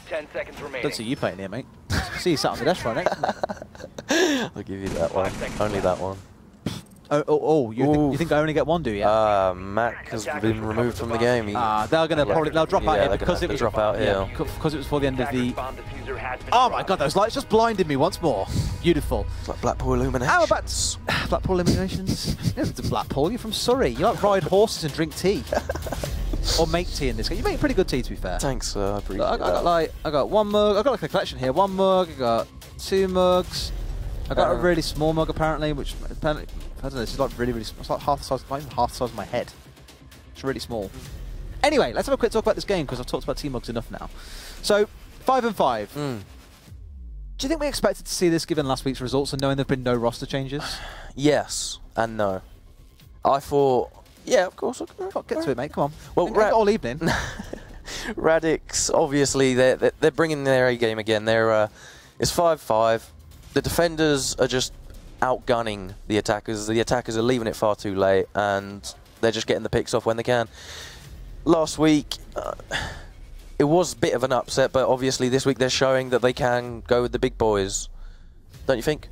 10 seconds remaining. Don't see you playing here, mate. See you sat on the desk right next to me. I'll give you that one. Only that one. You think I only get one, do you? Mac has been removed from the game. They'll drop out here because it was drop out here. Because it was for the end of the. Oh my God, those lights just blinded me once more. Beautiful. It's like Blackpool Illuminations. How about Blackpool Illuminations? You're to Blackpool. You're from Surrey. You like ride horses and drink tea. Or make tea in this game. You make pretty good tea, to be fair. Thanks, I appreciate that. I got one mug. I got like a collection here. One mug. I got 2 mugs. I got a really small mug apparently, which apparently I don't know. This is like really small. It's like half the size, not even half the size of my head. It's really small. Anyway, let's have a quick talk about this game because I've talked about tea mugs enough now. So 5-5. Do you think we expected to see this given last week's results and knowing there've been no roster changes? Yes and no. I thought. Yeah, of course. Get to it, mate. Come on. Well, all evening. Radix, obviously, they're bringing their A game again. It's 5-5. The defenders are just outgunning the attackers. The attackers are leaving it far too late, and they're just getting the picks off when they can. Last week, it was a bit of an upset, but obviously this week they're showing that they can go with the big boys. Don't you think?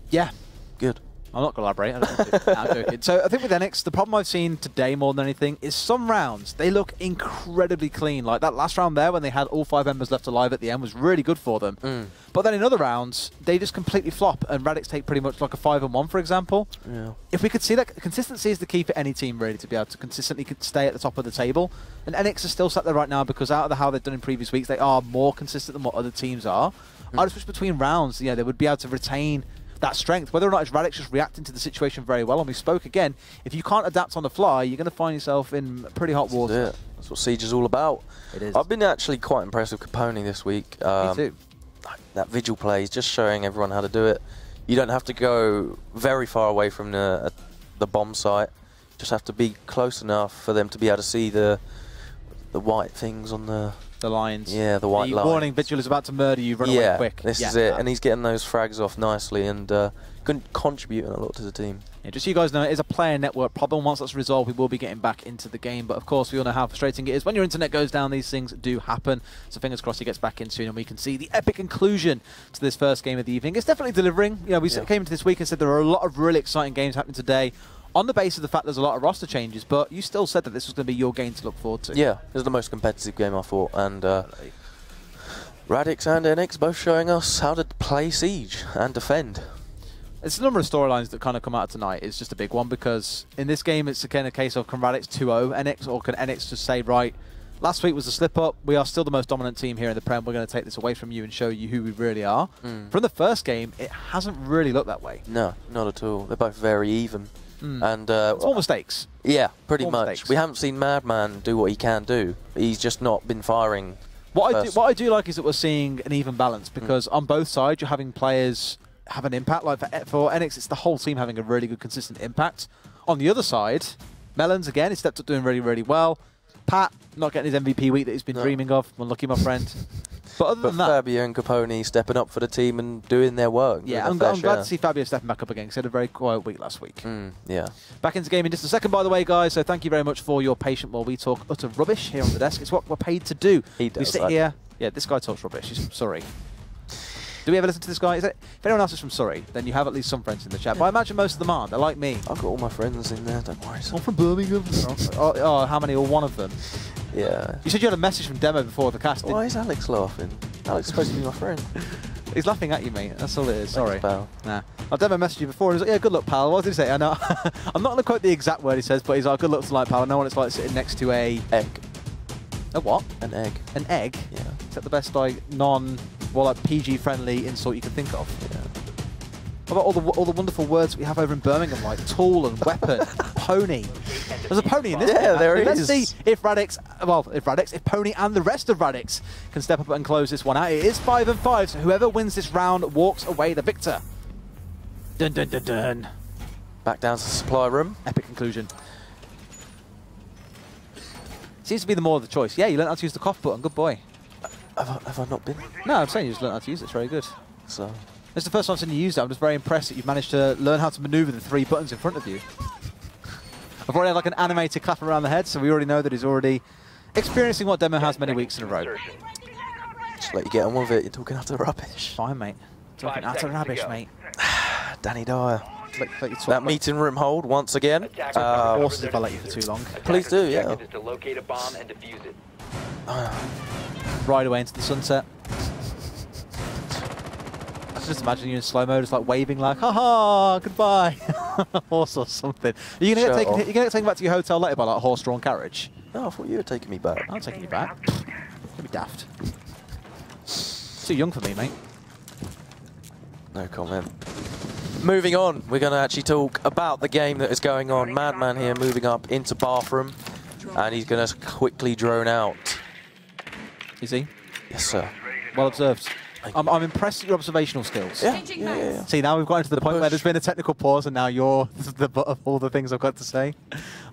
Yeah. Good. I'm not going to elaborate. I'm joking. So I think with Enyx, the problem I've seen today more than anything is some rounds, they look incredibly clean. Like that last round there when they had all 5 members left alive at the end was really good for them. But then in other rounds, they just completely flop and Radix take pretty much like a 5-1, for example. Yeah. If we could see that, consistency is the key for any team really to be able to consistently stay at the top of the table. And Enyx is still sat there right now because out of how they've done in previous weeks, they are more consistent than what other teams are. I just wish between rounds, they would be able to retain that strength, whether or not it's Radix just reacting to the situation very well. And we spoke again, if you can't adapt on the fly, you're going to find yourself in pretty hot water. That's what Siege is all about. It is. I've been actually quite impressed with Capone this week. Me too. That vigil play is just showing everyone how to do it. You don't have to go very far away from the bomb site. You just have to be close enough for them to be able to see the white things on the lines. Yeah, the white lines. Warning, Vigil is about to murder you, run away quick. This is it. And he's getting those frags off nicely and contributing a lot to the team. Yeah, just so you guys know, it is a player network problem. Once that's resolved, we will be getting back into the game. But of course, we all know how frustrating it is. When your internet goes down, these things do happen. So fingers crossed he gets back in soon and we can see the epic conclusion to this first game of the evening. It's definitely delivering. We came into this week and said there are a lot of really exciting games happening today on the basis of the fact there's a lot of roster changes, but you still said that this was going to be your game to look forward to. Yeah, this is the most competitive game I thought, and Radix and Enyx both showing us how to play Siege and defend. It's a number of storylines that kind of come out tonight. It's just a big one because in this game it's again a case of can Radix 2-0 Enyx, or can Enyx just say, right, last week was a slip-up, we are still the most dominant team here in the Prem, we're going to take this away from you and show you who we really are. From the first game, it hasn't really looked that way. No, not at all. They're both very even. And small mistakes. Yeah, pretty much. We haven't seen Madman do what he can do. He's just not been firing. What I do like is that we're seeing an even balance because on both sides you're having players have an impact. Like for Enyx, it's the whole team having a really good, consistent impact. On the other side, Melons again, he stepped up doing really, really well. Pat not getting his MVP week that he's been dreaming of. Unlucky, my friend. But other than that, Fabio and Capone stepping up for the team and doing their work. Yeah, I'm glad to see Fabio stepping back up again because he had a very quiet week last week. Yeah. Back into the game in just a second, by the way, guys. So thank you very much for your patience while we talk utter rubbish here on the desk. It's what we're paid to do. He does. We sit here. Yeah, this guy talks rubbish. He's from Surrey. Do we ever listen to this guy? If anyone else is from Surrey, then you have at least some friends in the chat. But I imagine most of them aren't. They're like me. I've got all my friends in there, don't worry. I'm from Birmingham. Oh, how many? Or one of them? Yeah. You said you had a message from Demo before the cast. Why is Alex laughing? Alex is supposed to be my friend. He's laughing at you, mate. That's all it is. Sorry. Thanks, pal. Nah. I've Demo messaged you before. He was like, yeah, good luck, pal. What did he say? I know. I'm not going to quote the exact word he says, but he's like, good luck tonight, pal. I know what it's like sitting next to a... Egg. A what? An egg. An egg? Yeah. Is that the best, like, like PG-friendly insult you can think of? Yeah. What about all the wonderful words we have over in Birmingham, like tool and weapon, pony? There's a pony in this game. Yeah, there is. Let's see if if Pony and the rest of Radix can step up and close this one out. It is 5-5, so whoever wins this round walks away the victor. Dun dun dun dun. Back down to the supply room. Epic conclusion. Seems to be the more of the choice. Yeah, you learned how to use the cough button. Good boy. Have I not been? No, I'm saying you just learned how to use it. It's very good. So. It's the first time I've seen you use it. I'm just very impressed that you've managed to learn how to maneuver the 3 buttons in front of you. I've already had like an animated clap around the head, so we already know that he's already experiencing what Demo has many weeks in a row. Just let you get on with it. You're talking utter rubbish. Fine, mate. Talking utter rubbish, mate. Danny Dyer. That meeting room hold once again. Horses if I let you for too long. Please do, yeah. Is to locate a bomb and defuse it. Ride away into the sunset. Just imagine you in slow mo, just like waving, like, haha, goodbye, horse or something. Are you gonna get taken back to your hotel later by like a horse-drawn carriage? No, I thought you were taking me back. I'm taking you back. Don't be daft. Too young for me, mate. No comment. Moving on, we're going to actually talk about the game that is going on. Madman here moving up into bathroom, and he's going to quickly drone out. Is he? Yes, sir. Well observed. I'm impressed at your observational skills. Yeah. See, now we've gotten to the point where there's been a technical pause, and now you're the butt of all the things I've got to say.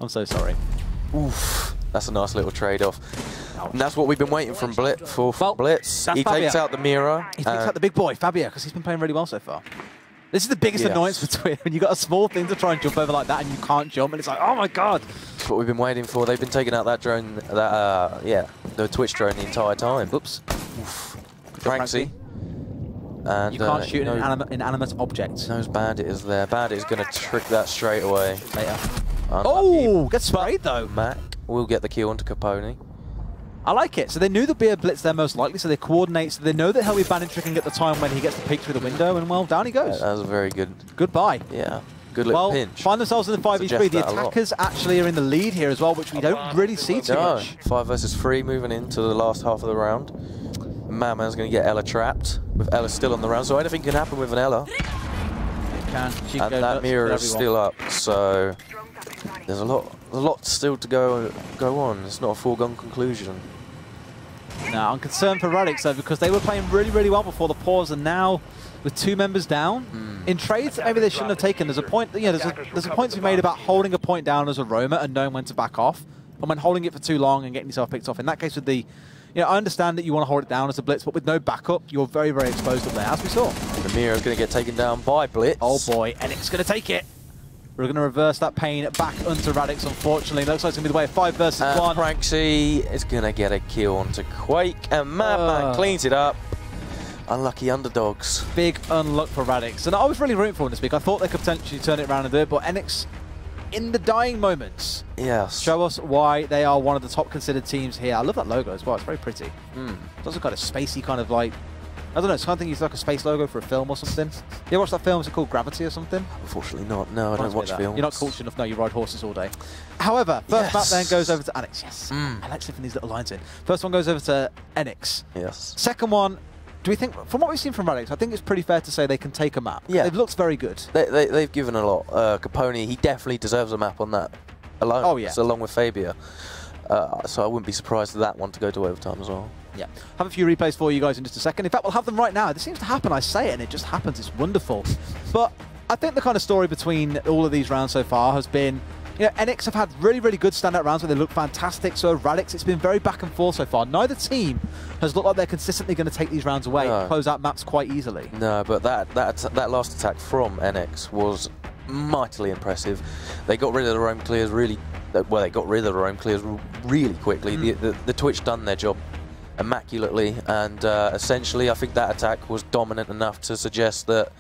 I'm so sorry. Oof. That's a nice little trade-off. And that's what we've been waiting from Blitz. Blitz. He takes out the mirror. He takes out the big boy, Fabio, because he's been playing really well so far. This is the biggest annoyance for Twitch, when you've got a small thing to try and jump over like that and you can't jump, and it's like, oh my god. That's what we've been waiting for. They've been taking out that drone, the Twitch drone the entire time. Oops. Franksy. And you can't shoot an inanimate object. Knows Bandit is there. Bandit is going to trick that straight away. Later. Unlucky. Oh, gets sprayed though. Mac will get the kill onto Capone. I like it. So they knew there'd be a blitz there most likely, so they coordinate. So they know that he'll be bandit tricking at the time when he gets the peek through the window, and well, down he goes. That was a very good... Goodbye. Yeah, good little pinch. Find themselves in the 5v3. The attackers actually are in the lead here as well, which we don't really see too much. 5 versus 3 moving into the last half of the round. Madman's going to get Ella trapped, with Ella still on the round, so anything can happen with an Ella. It can. And that mirror is still up, so there's a lot still to go on. It's not a foregone conclusion. Now, I'm concerned for Radix though, because they were playing really, really well before the pause, and now with 2 members down, in trades that maybe they shouldn't have taken, there's a point, there's a point to be made about holding a point down as a roamer and knowing when to back off, and when holding it for too long and getting yourself picked off. In that case with the, I understand that you want to hold it down as a blitz, but with no backup, you're very, very exposed up there, as we saw. The mirror is going to get taken down by Blitz. Oh boy, Enyx is going to take it. We're going to reverse that pain back onto Radix, unfortunately. Looks like it's going to be the way of 5 versus 1. Franksy is going to get a kill onto Quake, and Madman cleans it up. Unlucky underdogs. Big unluck for Radix. And I was really rooting for him this week. I thought they could potentially turn it around and do it, but Enyx, in the dying moments, show us why they are one of the top considered teams here. I love that logo as well. It's very pretty. It's also got a spacey kind of like, I don't know, it's kind of thing, it's like a space logo for a film or something. You ever watch that film? Is it called Gravity or something? Unfortunately not. No, I don't watch films. You're not cultured enough. No, you ride horses all day. However, first map then goes over to Enyx. Yes. I like slipping these little lines in. First one goes over to Enyx. Yes. Second one, do we think, from what we've seen from Radix, I think it's pretty fair to say they can take a map. Yeah. They've looked very good. They've given a lot. Capone, he definitely deserves a map on that alone. Oh, yeah. So along with Fabia. So I wouldn't be surprised for that one to go to overtime as well. Yeah. Have a few replays for you guys in just a second. In fact, we'll have them right now. This seems to happen. I say it, and it just happens. It's wonderful. But I think the kind of story between all of these rounds so far has been, Enyx have had really, really good standout rounds where they look fantastic. So Radix, it's been very back and forth so far. Neither team has looked like they're consistently going to take these rounds away and close out maps quite easily. No, but that last attack from Enyx was mightily impressive. They got rid of the roam clears really, well, they got rid of the roam clears really quickly. The Twitch done their job immaculately, and essentially I think that attack was dominant enough to suggest that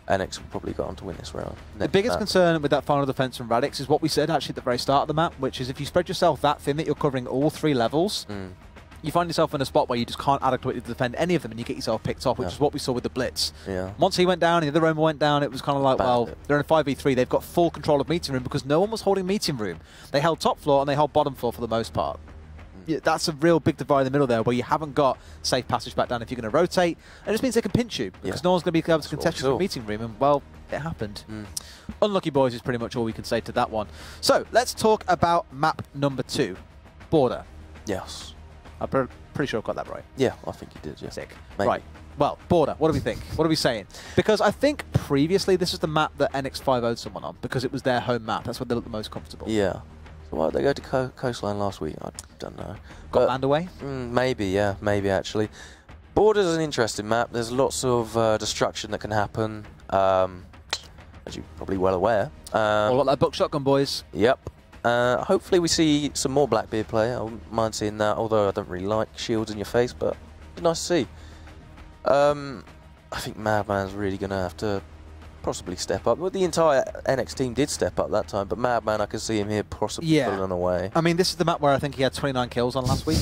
Enyx probably got on to win this round. The biggest concern with that final defense from Radix is what we said actually at the very start of the map, which is if you spread yourself that thin that you're covering all 3 levels, you find yourself in a spot where you just can't adequately defend any of them and you get yourself picked off, which is what we saw with the Blitz. Once he went down, the other roamer went down, it was kind of like, well, they're in a 5v3, they've got full control of meeting room because no one was holding meeting room. They held top floor and they held bottom floor for the most part. That's a real big divide in the middle there where you haven't got safe passage back down if you're going to rotate. And it just means they can pinch you because no one's going to be able to contest you from the meeting room. And, well, it happened. Unlucky boys is pretty much all we can say to that one. So, let's talk about map number 2. Border. Yes. I'm pretty sure I got that right. Yeah, I think you did, yeah. Sick. Maybe. Right. Well, Border, what do we think? What are we saying? Because I think previously this was the map that Enyx 5-0'd someone on because it was their home map. That's where they looked the most comfortable. Yeah. So why did they go to Coastline last week? I don't know. Got land away? Maybe, yeah. Maybe, actually. Border's an interesting map. There's lots of destruction that can happen, as you're probably well aware. All like that buck shotgun, boys. Yep. Hopefully we see some more Blackbeard play. I wouldn't mind seeing that, although I don't really like shields in your face, but it's nice to see. I think Madman's really going to have to possibly step up. Well, the entire Enyx team did step up that time, but Madman, I can see him here possibly pulling away. I mean, this is the map where I think he had 29 kills on last week.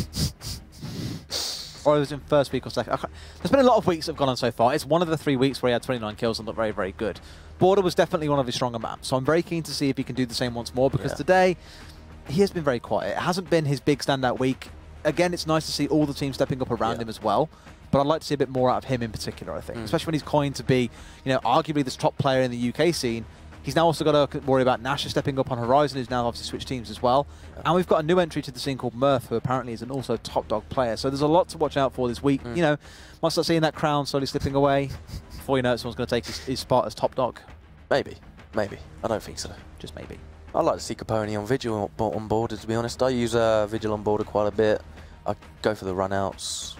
Or it was in first week or second. There's been a lot of weeks that have gone on so far. It's one of the 3 weeks where he had 29 kills and looked very, very good. Border was definitely one of his stronger maps, so I'm very keen to see if he can do the same once more, because today he has been very quiet. It hasn't been his big standout week. Again, it's nice to see all the teams stepping up around him as well, but I'd like to see a bit more out of him in particular, I think. Especially when he's coined to be, you know, arguably this top player in the UK scene. He's now also got to worry about Nasha stepping up on Horizon, who's now obviously switched teams as well. And we've got a new entry to the scene called Murph, who apparently is an also top dog player. So there's a lot to watch out for this week. You know, might start seeing that crown slowly slipping away. Before you know it, someone's going to take his spot as top dog. Maybe. Maybe. I don't think so. Just maybe. I'd like to see Capone on Vigil on board, to be honest. I use Vigil on board quite a bit. I go for the run-outs.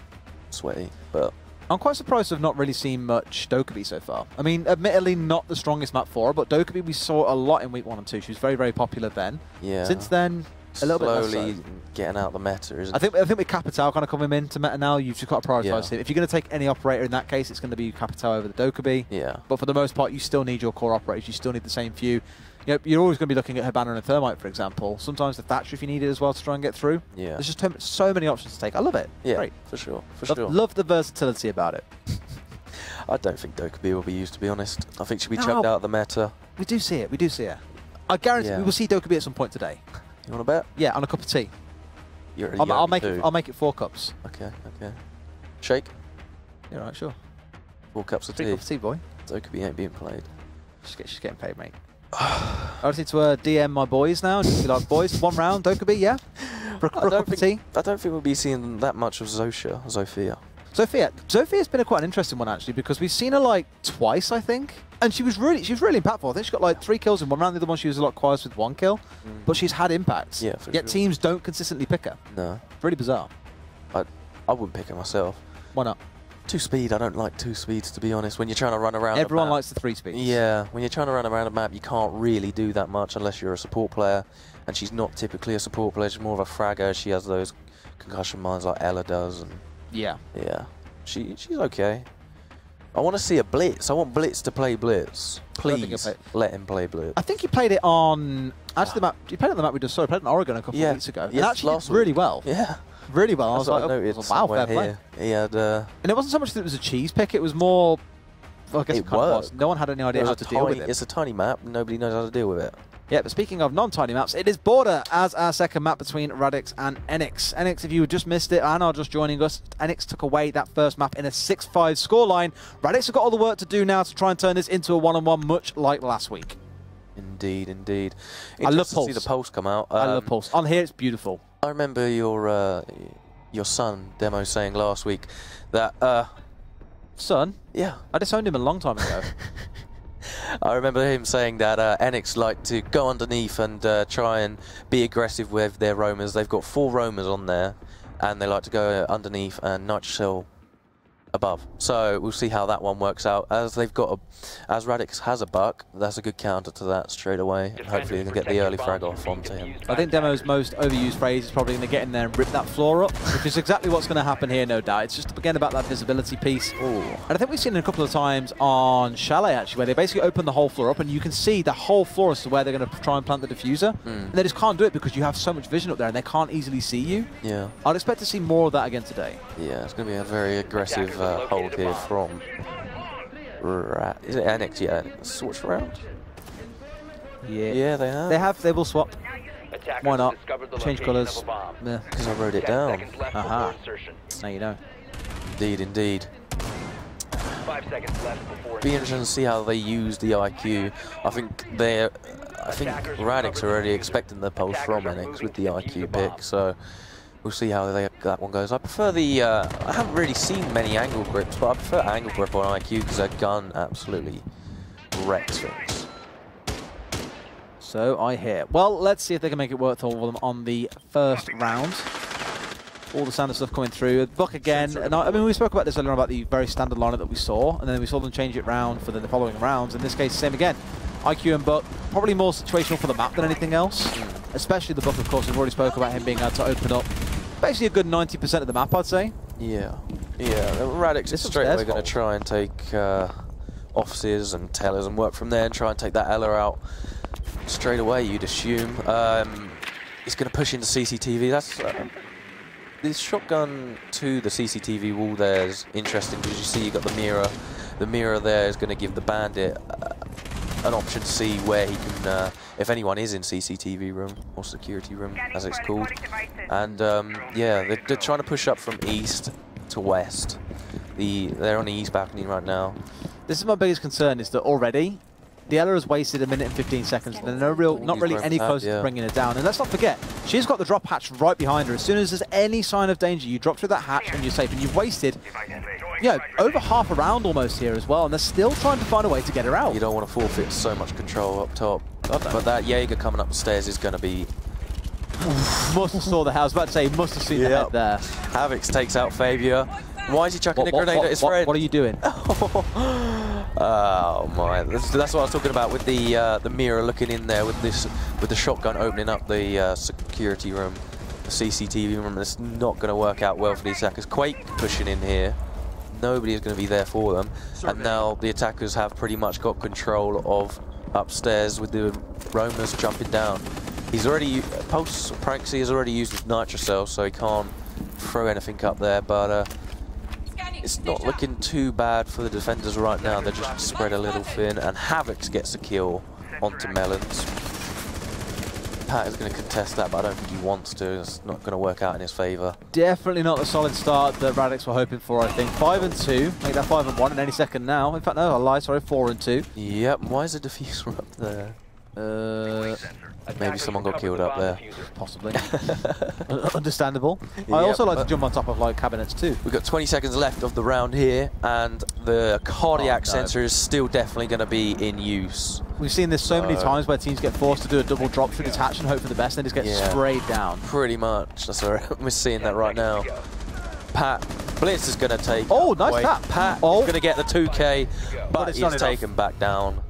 Sweaty, but... I'm quite surprised I've not really seen much Dokkaebi so far. I mean, admittedly not the strongest map for her, but Dokkaebi we saw a lot in week 1 and 2. She was very, very popular then. Yeah. Since then, a little bit less slowly so. Getting out the meta, isn't I think with Capital kind of coming into meta now, you've just got to prioritise him. If you're going to take any operator in that case, it's going to be Capital over the Dokkaebi. Yeah. But for the most part, you still need your core operators. You still need the same few. You know, you're always going to be looking at Habana and Thermite, for example. Sometimes the Thatcher if you need it as well to try and get through. Yeah. There's just so many options to take. I love it. Yeah, great. For sure. Love the versatility about it. I don't think Dokkaebi will be used, to be honest. I think she'll be chucked out of the meta. We do see it. We do see it. I guarantee we will see Dokkaebi at some point today. You want to bet? Yeah, on a cup of tea. I'll make it 4 cups. Okay. Shake? Yeah, right, sure. 4 cups of 3 tea. cups of tea, boy. Dokkaebi ain't being played. She's getting paid, mate. I just need to DM my boys now. Just be like, boys, 1 round, Dokkaebi, yeah? For a cup of tea? I don't think we'll be seeing that much of Zofia. Zofia's been quite an interesting one, actually, because we've seen her, like, twice, I think. And she was really impactful. I think she got, like, 3 kills in 1 round. The other one, she was a lot quieter with 1 kill. But she's had impacts. Yeah, for Yet teams don't consistently pick her. No. Really bizarre. I wouldn't pick her myself. Why not? 2 speed, I don't like 2 speeds, to be honest. When you're trying to run around Everyone likes the 3 speeds. Yeah, when you're trying to run around a map, you can't really do that much unless you're a support player. And she's not typically a support player, she's more of a fragger. She has those concussion mines like Ella does. And yeah. She's okay. I want to see a Blitz. I want Blitz to play Blitz. Please let him play Blitz. I think he played it on... Actually, the map. He played it on the map we just saw. He played it in Oregon a couple of weeks ago. Yeah, and actually did really well. Yeah. Really well. I was like, wow, fair play. He had... And it wasn't so much that it was a cheese pick, it was more... Well, I guess it kind of was. No one had any idea how to deal with it. It's a tiny map, and nobody knows how to deal with it. Yeah, but speaking of non-tiny maps, it is Border as our second map between Radix and Enyx. Enyx, if you just missed it and are just joining us, Enyx took away that first map in a 6-5 scoreline. Radix have got all the work to do now to try and turn this into a 1-on-1, much like last week. Indeed, indeed. I love Pulse. To see the Pulse come out. I love Pulse. On here, it's beautiful. I remember your son, Demo, saying last week that... Son? Yeah. I disowned him a long time ago. I remember him saying that Enyx like to go underneath and try and be aggressive with their roamers. They've got 4 roamers on there, and they like to go underneath and Nitro above. So we'll see how that one works out. As Radix has a buck, that's a good counter to that straight away. And hopefully they can get the early frag off onto him. I think Demo's most overused phrase is probably going to get in there and rip that floor up, which is exactly what's going to happen here, no doubt. It's just, again, about that visibility piece. Ooh. And I think we've seen it a couple of times on Chalet, actually, where they basically open the whole floor up, and you can see the whole floor as to where they're going to try and plant the diffuser. And they just can't do it because you have so much vision up there, and they can't easily see you. Yeah. I'd expect to see more of that again today. Yeah, it's going to be a very aggressive hold here from... Is it Enyx? Yeah, switch around. Yeah, they have. They will swap. Why not? Change colours. Because I wrote it down. Aha. Now you know. Indeed. 5 seconds left before... Be interesting to see how they use the IQ. I think Radix are already expecting the pulse from Enyx with the IQ pick, so we'll see how that one goes. I prefer the... I haven't really seen many angle grips, but I prefer angle grip on IQ because their gun absolutely wrecks things. So I hear. Well, let's see if they can make it work for them on the first round. All the standard stuff coming through. Buck again. And I mean, we spoke about this earlier about the very standard lineup that we saw, and then we saw them change it round for the following rounds. In this case, same again. IQ and Buck, probably more situational for the map than anything else. Especially the Buck, of course. We've already spoke about him being able to open up basically a good 90% of the map, I'd say. Yeah. Radix is straight away going to try and take offices and tellers and work from there and try and take that Ella out straight away, you'd assume. He's going to push into CCTV. That's this shotgun to the CCTV wall there is interesting because you see you've got the mirror. The mirror there is going to give the bandit an option to see where he can, if anyone is in CCTV room or security room, as it's called. And yeah, they're trying to push up from east to west. They're on the east balcony right now. This is my biggest concern, is that already the Ella has wasted 1 minute and 15 seconds, and there's not really any closer to bringing her down. And let's not forget, she's got the drop hatch right behind her. As soon as there's any sign of danger, you drop through that hatch and you're safe. And you've wasted, you know, over half a round almost here as well, and they're still trying to find a way to get her out. You don't want to forfeit so much control up top. But that Jaeger coming up the stairs is going to be... Must have saw the house. About to say, must have seen the head there. Havix takes out Fabia. Why is he chucking a grenade at his friend? What are you doing? Oh my! That's what I was talking about with the mirror looking in there with the shotgun opening up the security room, the CCTV room. It's not going to work out well for the attackers. Quake pushing in here. Nobody is going to be there for them, and now the attackers have pretty much got control of upstairs with the roamers jumping down. He's already Pranksy has already used his nitro cell, so he can't throw anything up there, but. It's not looking too bad for the defenders right now. They're just spread a little thin, and Havix gets a kill onto Melons. Pat is going to contest that, but I don't think he wants to. It's not going to work out in his favour. Definitely not the solid start that Radix were hoping for, I think. 5 and 2, make that 5 and 1 in any second now. In fact, no, I lied, sorry, 4 and 2. Yep, why is the diffuser up there? Maybe someone got killed up there. Possibly. Understandable. I also like to jump on top of like cabinets too. We've got 20 seconds left of the round here, and the cardiac sensor is still definitely going to be in use. We've seen this so many times where teams get forced to do a double drop through detach and hope for the best, and just get sprayed down. Pretty much. That's right. We're seeing that right now. Pat Blitz is going to take. Oh, nice tap. Pat is going to get the 2K, but he's taken back down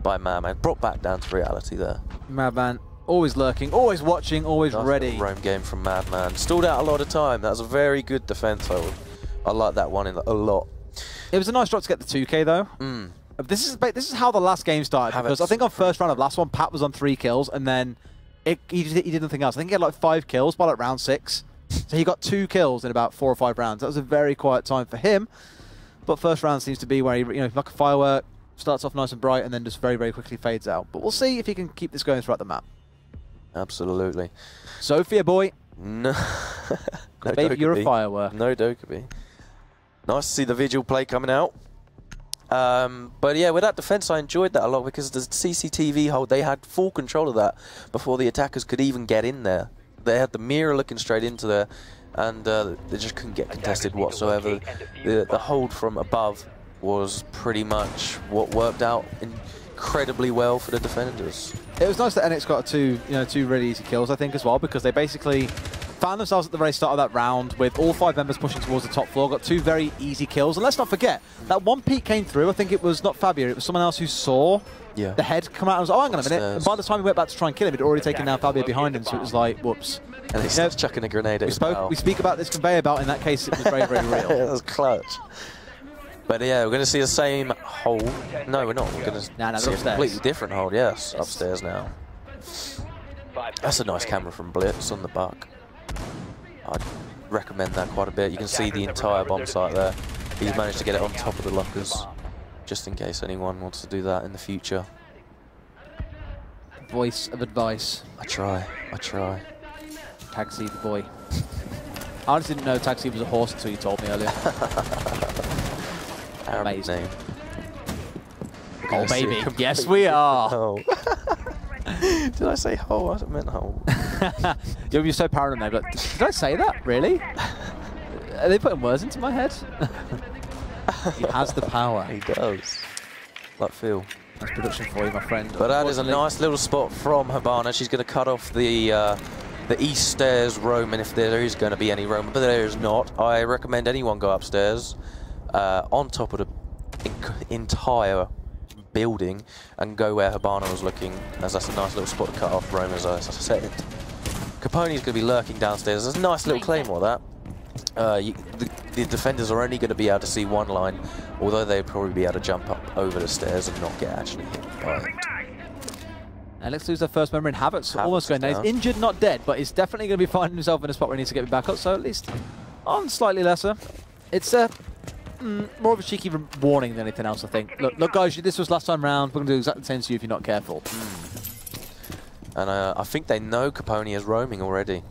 by Madman. Brought back down to reality there. Madman, always lurking, always watching, always ready. Roam game from Madman. Stalled out a lot of time. That was a very good defense. I like that one a lot. It was a nice drop to get the 2K though. This is how the last game started, because I think on first round of last one, Pat was on 3 kills, and then he did nothing else. I think he had like 5 kills by like round 6. So he got 2 kills in about 4 or 5 rounds. That was a very quiet time for him. But first round seems to be where he, like a firework, starts off nice and bright and then just very, very quickly fades out. But we'll see if he can keep this going throughout the map. Absolutely. Sophia boy. No. No Baby, you're a firework. No Dokkaebi. Nice to see the Vigil play coming out. But yeah, with that defense, I enjoyed that a lot because the CCTV hold, they had full control of that before the attackers could even get in there. They had the mirror looking straight into there, and they just couldn't get contested whatsoever. The hold from above was pretty much what worked out incredibly well for the defenders. It was nice that Enyx got two really easy kills, I think, as well, because they basically found themselves at the very start of that round with all 5 members pushing towards the top floor, got 2 very easy kills. And let's not forget, that one peek came through. I think it was not Fabio, it was someone else who saw the head come out and was like, oh, hang on a minute. And by the time we went back to try and kill him, he'd already taken down Fabio behind him, so it was like, whoops. And he starts chucking a grenade at his pal. We speak about this conveyor belt, in that case, it was very, very real. It was clutch. But yeah, we're going to see the same hold. No, we're not. We're going to see a completely different hold, yes, upstairs now. That's a nice camera from Blitz on the buck. I'd recommend that quite a bit. You can see the entire bomb site there. He's managed to get it on top of the lockers, just in case anyone wants to do that in the future. Voice of advice. I try. Taxi the boy. I honestly didn't know Taxi was a horse until you told me earlier. Amazing. Name. Oh, baby. Yes, we are. Oh. Did I say hole? I meant hole. You're so paranoid, but did I say that? Really? Are they putting words into my head? He has the power. He does. Like Phil. Nice production for you, my friend. But that is a nice little spot from Habana. She's going to cut off the east stairs roam, and if there is going to be any roam, but there is not, I recommend anyone go upstairs on top of the entire building and go where Habana was looking, as that's a nice little spot to cut off roam, as I said. Capone's going to be lurking downstairs. There's a nice little claymore, that. The the defenders are only going to be able to see one line, although they'd probably be able to jump up over the stairs and not get actually hit by it. And let's lose their first member in Habits. Almost going down. He's injured, not dead, but he's definitely going to be finding himself in a spot where he needs to get back up. So at least on slightly lesser. It's more of a cheeky warning than anything else, I think. Look, guys, this was last time round. We're going to do exactly the same to you if you're not careful. And I think they know Capone is roaming already.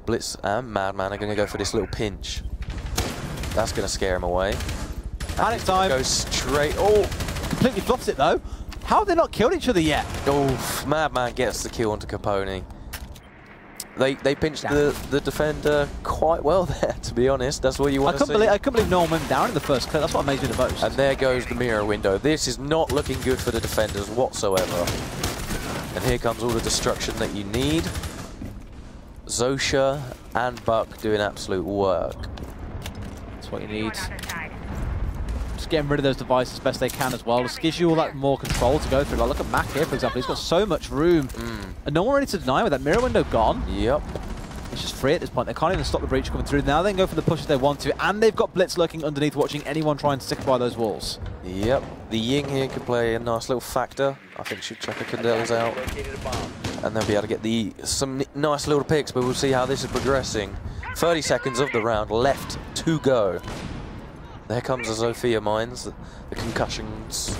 Blitz and Madman are going to go for this little pinch. That's going to scare him away. Panic time. Goes straight. Oh, completely fluffs it though. How have they not killed each other yet? Oh, Madman gets the kill onto Capone. They pinched the defender quite well there, to be honest. That's what you want to see. I couldn't believe no one went down in the first clip. That's what amazed me the most. And there goes the mirror window. This is not looking good for the defenders whatsoever. And here comes all the destruction that you need. Zosha and Buck doing absolute work. That's what you need. Just getting rid of those devices as best they can as well. Just gives you all that more control to go through. Like, look at Mac here, for example. He's got so much room. And no one ready to deny with that mirror window gone. Yep. It's just free at this point. They can't even stop the breach coming through. Now they can go for the push if they want to. And they've got Blitz lurking underneath, watching anyone trying to stick by those walls. Yep. The Ying here could play a nice little factor. I think she'll check her Candelas out. And they'll be able to get some nice little picks, but we'll see how this is progressing. 30 seconds of the round left to go. There comes the Zofia mines, the concussions.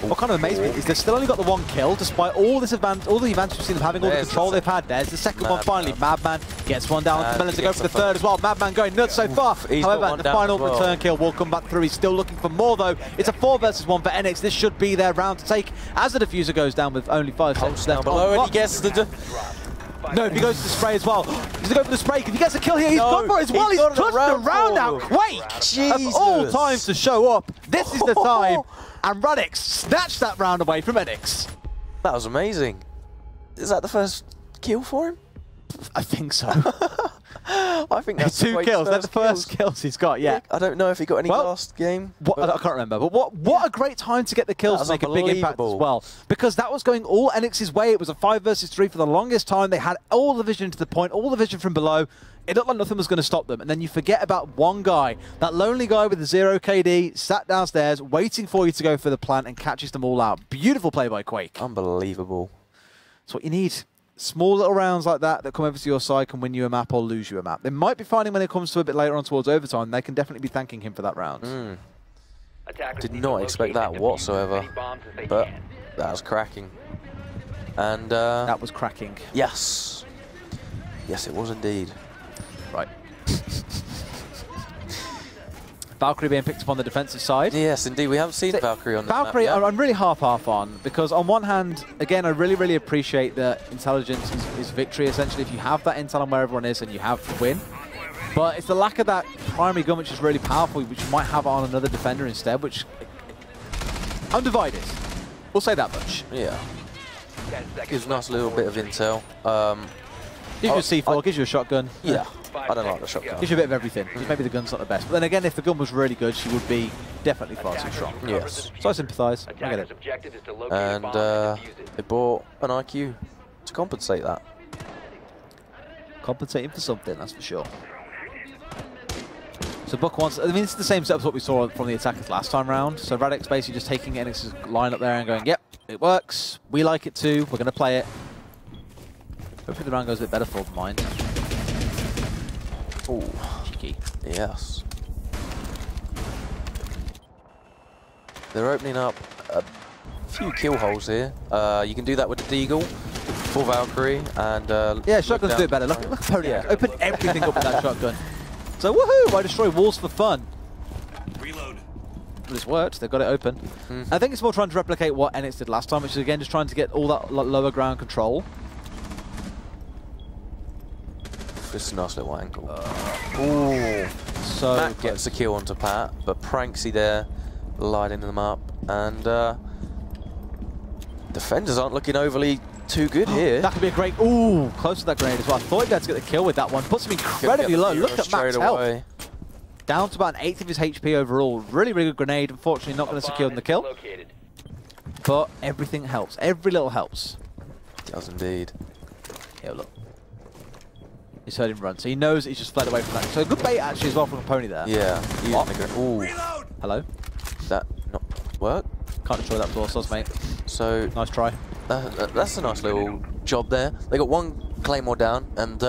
What kind of amazed me is they've still only got the one kill, despite all this advantage, all the advantage we've seen them having, all the control they've had. There's the second one finally. Madman gets one down. Melon to go for the third as well. Madman going nuts so far. However, the final return kill will come back through. He's still looking for more though. It's a 4 versus 1 for Enyx. This should be their round to take as the diffuser goes down with only 5 seconds left. Below and he gets the... No, if he goes to the spray as well. He's going to go for the spray. If he gets a kill here, he's gone for it as well. He's touched the round out. Quake! Jesus. Of all times to show up, this is the time. And Radix snatched that round away from Enyx. That was amazing. Is that the first kill for him? I think so. I think that's 2 kills. That's the first kills he's got, yeah. I don't know if he got any last game. I can't remember. But what a great time to get the kills to make a big impact as well. Because that was going all Enyx's way. It was a 5 versus 3 for the longest time. They had all the vision to the point, all the vision from below. It looked like nothing was going to stop them. And then you forget about one guy, that lonely guy with the 0 KD, sat downstairs, waiting for you to go for the plant and catches them all out. Beautiful play by Quake. Unbelievable. That's what you need. Small little rounds like that come over to your side can win you a map or lose you a map. They might be finding when it comes to a bit later on towards overtime, they can definitely be thanking him for that round. Did not expect that whatsoever, but that was cracking. And that was cracking. Yes. Yes, it was indeed. Right. Valkyrie being picked up on the defensive side. Yes, indeed. We haven't seen Valkyrie on the Valkyrie, map yet. I'm really half on, because on one hand, again, I really appreciate that intelligence is victory, essentially. If you have that intel on where everyone is and you have the win. But it's the lack of that primary gun, which is really powerful, which you might have on another defender instead, which... I'm divided. We'll say that much. Yeah. Gives a nice little bit of intel. Gives you a C4, gives you a shotgun. Yeah. I don't like the shotgun. Gives you a bit of everything. Maybe the gun's not the best. But then again, if the gun was really good, she would be definitely far too strong. Yes. So I sympathise. I get it. And they bought an IQ to compensate that. Compensating for something, that's for sure. So Buck wants... I mean, it's the same setup as what we saw from the attackers last time round. So Radix basically just taking Enyx's line up there and going, yep, it works. We like it too. We're going to play it. Hopefully the round goes a bit better for mine. Oh, cheeky. Yes. They're opening up a few kill holes here. You can do that with the Deagle for Valkyrie and yeah, shotguns do it better. Look at Pony. Yeah. Open everything up with that shotgun. So woohoo! I destroy walls for fun. Reload. But it's worked. They've got it open. I think it's more trying to replicate what Enyx did last time, which is again just trying to get all that lower ground control. This is a nice little angle. Ooh. So Matt gets a kill onto Pat, but Pranksy there lighting them up, and defenders aren't looking overly too good here. That could be a great... Ooh, close to that grenade as well. I thought he'd be able to get the kill with that one. Puts him incredibly low. Look at Matt's health. Down to about an 1/8 of his HP overall. Really good grenade. Unfortunately, not going to secure the kill. But everything helps. Every little helps. It does indeed. Here, look. He's heard him run, so he knows he's just fled away from that. So a good bait actually as well from a pony there. Yeah. Ooh. Hello? Did that not work? Can't destroy that floor sauce, mate. So Nice try. that's a nice little job there. They got one Claymore down, and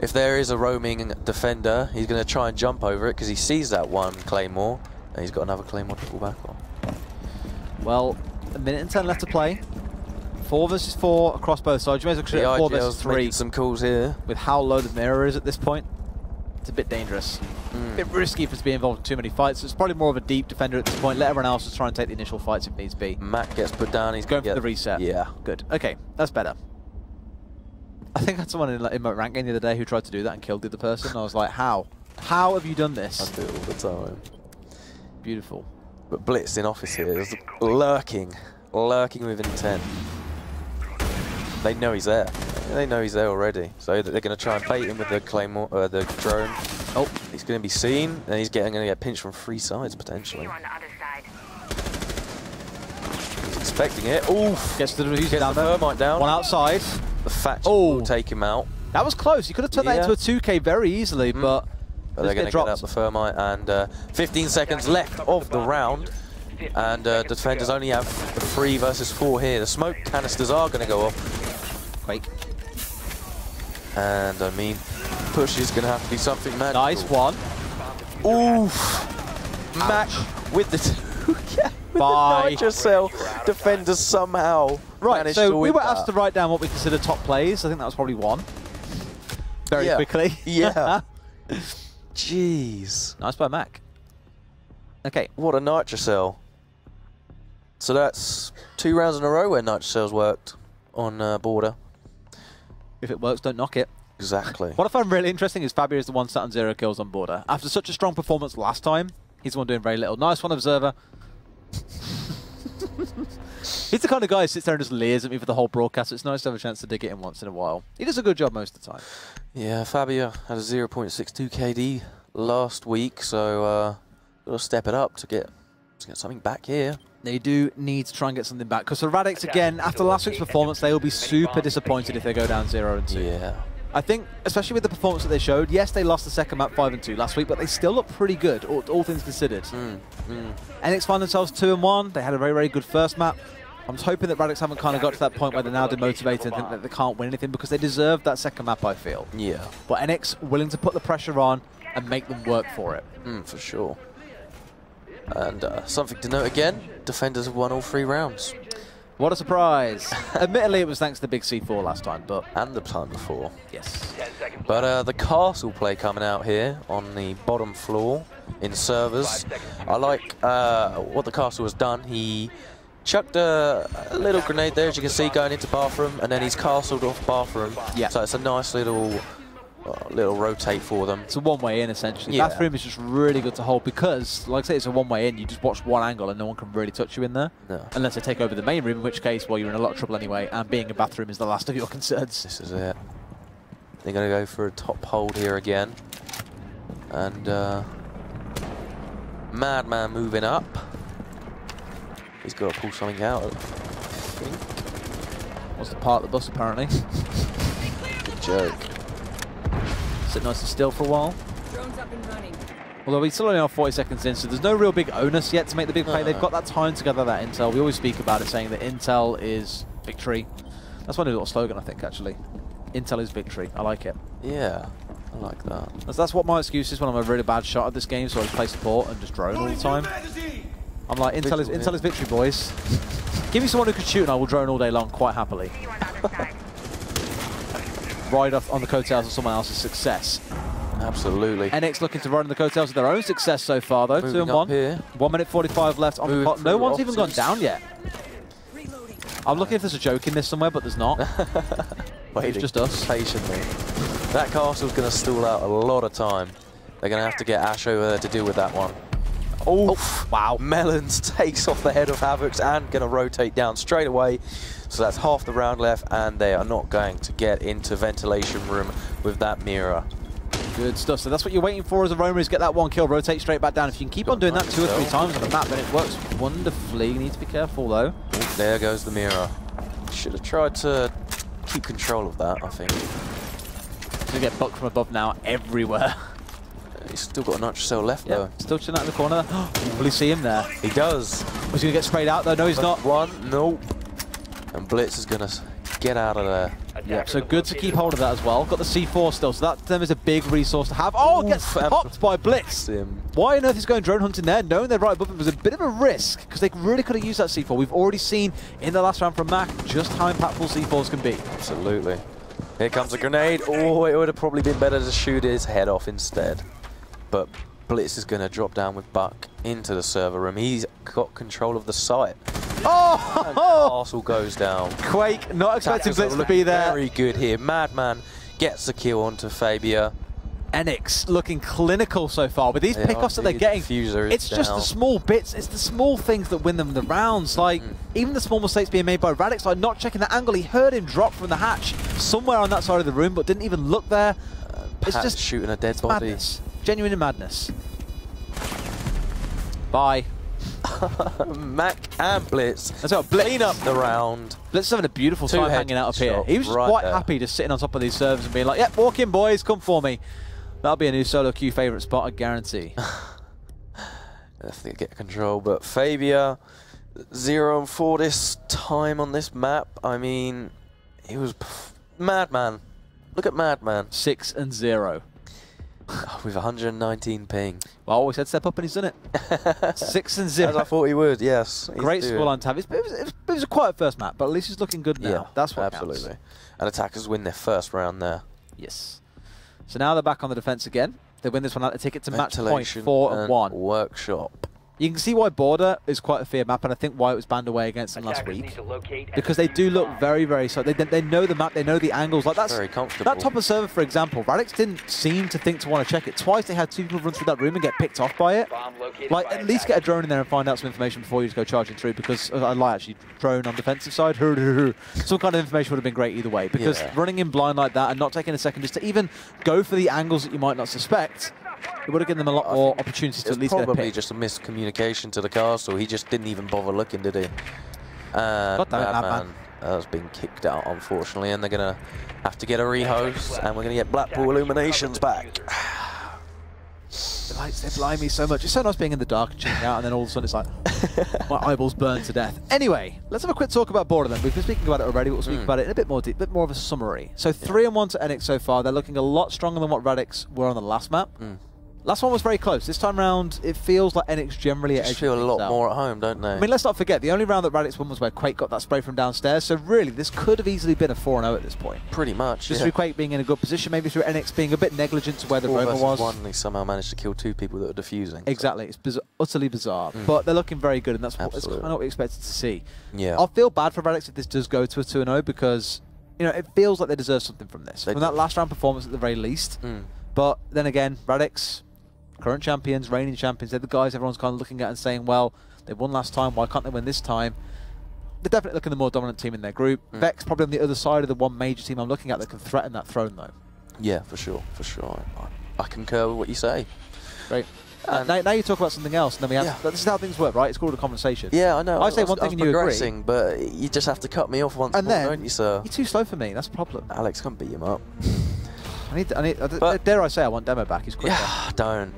if there is a roaming defender, he's going to try and jump over it because he sees that one Claymore, and he's got another Claymore to fall back on. Well, a minute and 10 left to play. 4 versus 4 across both sides. You may as well create 4 versus 3. Some calls here. With how low the mirror is at this point, it's a bit dangerous. A bit risky for us to be involved in too many fights. It's probably more of a deep defender at this point. Let everyone else just try and take the initial fights if needs be. Matt gets put down. He's going for the reset. Yeah. Good. Okay, that's better. I think I had someone in my rank game the other day who tried to do that and killed the other person. I was like, how? How have you done this? I do it all the time. Beautiful. But Blitz in office here is lurking with intent. They know he's there. They know he's there already. So they're going to try and bait him with the Claymore, the drone. Oh, he's going to be seen, and he's going to get pinched from 3 sides potentially. He's expecting it. Oof! Gets the down the Thermite down. One outside. The Thatcher will take him out. That was close. You could have turned that into a 2K very easily, but they're going to get up the Thermite, and 15 seconds left of the round. And the defenders only have 3 versus 4 here. The smoke canisters are going to go off. Quake. And I mean, push is going to have to be something magical. Nice one. Oof. Mac with the with the Nitro Cell defenders somehow. Right, so we were asked to write down what we consider top plays. I think that was probably 1. Very quickly. Yeah. Jeez. Nice by Mac. Okay. What a Nitro Cell. So that's 2 rounds in a row where Nitro Cell's worked on border. If it works, don't knock it. Exactly. What I find really interesting is Fabio is the one sat on 0 kills on border. After such a strong performance last time, he's the one doing very little. Nice one, Observer. He's the kind of guy who sits there and just leers at me for the whole broadcast. So it's nice to have a chance to dig it in once in a while. He does a good job most of the time. Yeah, Fabio had a 0.62 KD last week, so got to step it up to get something back here. They do need to try and get something back. Because for Radix, again, after last week's performance, they will be super disappointed if they go down 0-2. Yeah. I think, especially with the performance that they showed, yes, they lost the second map 5-2 last week, but they still look pretty good, all things considered. Enyx find themselves 2-1. They had a very, very good first map. I'm just hoping that Radix haven't kind of got to that point where they're now demotivated and think that they can't win anything, because they deserve that second map, I feel. Yeah. But Enyx willing to put the pressure on and make them work for it. For sure. And something to note again, defenders have won all 3 rounds. What a surprise. Admittedly, it was thanks to the big C4 last time, but... And the time before. Yes. But the castle play coming out here on the bottom floor in servers. I like what the castle has done. He chucked a little grenade there, as you can see, going into bathroom, and then he's castled off bathroom. Yeah. So it's a nice little rotate for them. It's a one-way in, essentially. Yeah. Bathroom is just really good to hold because, like I say, it's a one-way in. You just watch one angle and no one can really touch you in there. No. Unless they take over the main room, in which case, well, you're in a lot of trouble anyway, and being a bathroom is the last of your concerns. This is it. They're going to go for a top hold here again. And Madman moving up. He's got to pull something out, I think. Wants to park the bus, apparently. Good joke. Sit nice and still for a while. Drone's up and running. Although we still only have 40 seconds in, so there's no real big onus yet to make the big play. They've got that time to gather that intel. We always speak about it, saying that intel is victory. That's my new little slogan, I think, actually. Intel is victory. I like it. Yeah, I like that. That's what my excuse is when I'm a really bad shot at this game, so I just play support and just drone all the time. I'm like, Intel is victory, boys. Give me someone who can shoot and I will drone all day long, quite happily. Ride off on the coattails of someone else's success. Absolutely. Enyx looking to ride on the coattails of their own success so far, though. Moving 2-1. Here. 1 minute 45 left on the clock. No one's even gone down yet. I'm looking if there's a joke in this somewhere, but there's not. It's just us. Patiently. That castle's going to stall out a lot of time. They're going to have to get Ash over there to deal with that one. Oh, wow. Melons takes off the head of Havocs and going to rotate down straight away. So that's half the round left, and they are not going to get into ventilation room with that mirror. Good stuff. So that's what you're waiting for as a roamer, is get that 1 kill, rotate straight back down. If you can keep on doing that 2 or 3 times on the map, then it works wonderfully. You need to be careful, though. Ooh, there goes the mirror. Should have tried to keep control of that, I think. going to get bucked from above now everywhere. He's still got a nitro cell left, Yeah, though. still chilling out in the corner. Will he see him there? He does. Was he going to get sprayed out, though? No, he's not. One, nope. And Blitz is going to get out of there. Yeah, so good to keep hold of that as well. Got the C4 still, so that them is a big resource to have. Oh, gets popped by Blitz. Why on earth is going drone hunting there? Knowing they're right above him was a bit of a risk, because they really could have used that C4. We've already seen in the last round from Mac just how impactful C4s can be. Absolutely. Here comes a grenade. Oh, it would have probably been better to shoot his head off instead. But Blitz is going to drop down with Buck into the server room. He's got control of the site. Oh! And Castle goes down. Quake, not expecting Blitz to be there. Very good here. Madman gets the kill onto Fabia. Enyx looking clinical so far. With these pickoffs that they're getting, it's just the small bits, it's the small things that win them the rounds. Like, even the small mistakes being made by Radix, like not checking the angle. He heard him drop from the hatch somewhere on that side of the room, but didn't even look there. It's just shooting a dead body. Madness. Genuine madness. Bye. Mac and Blitz. That's what Blitz clean up the round. Blitz is having a beautiful time hanging out up here. He was just quite happy just sitting on top of these servers and being like, yep, walk in, boys, come for me. That'll be a new solo queue favourite spot, I guarantee. Definitely get control, but Fabia 0-4 this time on this map. I mean, he was Madman. Look at Madman. 6-0. With 119 ping. Well, I always said step up and he's done it. 6-0. As I thought he would, yes. Great scoreline to have. It was a quiet first map, but at least he's looking good now. Yeah, that's what absolutely. counts. And attackers win their first round there. Yes. So now they're back on the defense again. They win this one out. They take it to match point 4-1. Workshop. You can see why Border is quite a feared map, and I think why it was banned away against them last week. Because they do look very, very solid. They know the map, they know the angles. Like that's very comfortable. That top of server, for example, Radix didn't seem to think to want to check it. Twice they had two people run through that room and get picked off by it. Like, at least get a drone in there and find out some information before you just go charging through, because I lie, actually, drone on defensive side, some kind of information would have been great either way, because running in blind like that and not taking a second just to even go for the angles that you might not suspect, it would have given them a lot more opportunities to at least get a pick. Probably just a miscommunication to the castle. He just didn't even bother looking, did he? God damn it, Madman. Has been kicked out, unfortunately, and they're going to have to get a rehost, and we're going to get Blackpool Illuminations back. The lights, they blind me so much. It's so nice being in the dark and checking out, and then all of a sudden it's like, my eyeballs burn to death. Anyway, let's have a quick talk about Border then. We've been speaking about it already, but we'll speak about it in a bit more of a summary. So 3-1 to Enyx so far. They're looking a lot stronger than what Radix were on the last map. Last one was very close. This time round, it feels like Enyx generally just feel a lot more at home, don't they? I mean, let's not forget, the only round that Radix won was where Quake got that spray from downstairs, so really, this could have easily been a 4-0 at this point. Pretty much, just through Quake being in a good position, maybe through Enyx being a bit negligent to where the Roma was. 1, they somehow managed to kill 2 people that were defusing. Exactly, it's utterly bizarre, but they're looking very good, and that's kind of what we expected to see. Yeah. I'll feel bad for Radix if this does go to a 2-0, because, you know, it feels like they deserve something from this. From that last round performance at the very least. But then again, Radix, current champions, reigning champions, they're the guys everyone's kind of looking at and saying, well, they won last time, why can't they win this time? They're definitely looking the more dominant team in their group. Vex probably on the other side of the one major team I'm looking at that can threaten that throne, though. Yeah, for sure, for sure. I concur with what you say. Great. Now you talk about something else, and then we have this is how things work, right? It's called a conversation. Yeah, I know. I say one thing and you agree. But you just have to cut me off once more, don't you, sir? You're too slow for me, that's a problem. Alex, can't beat him up. Dare I say I want Demo back, he's quicker. Yeah,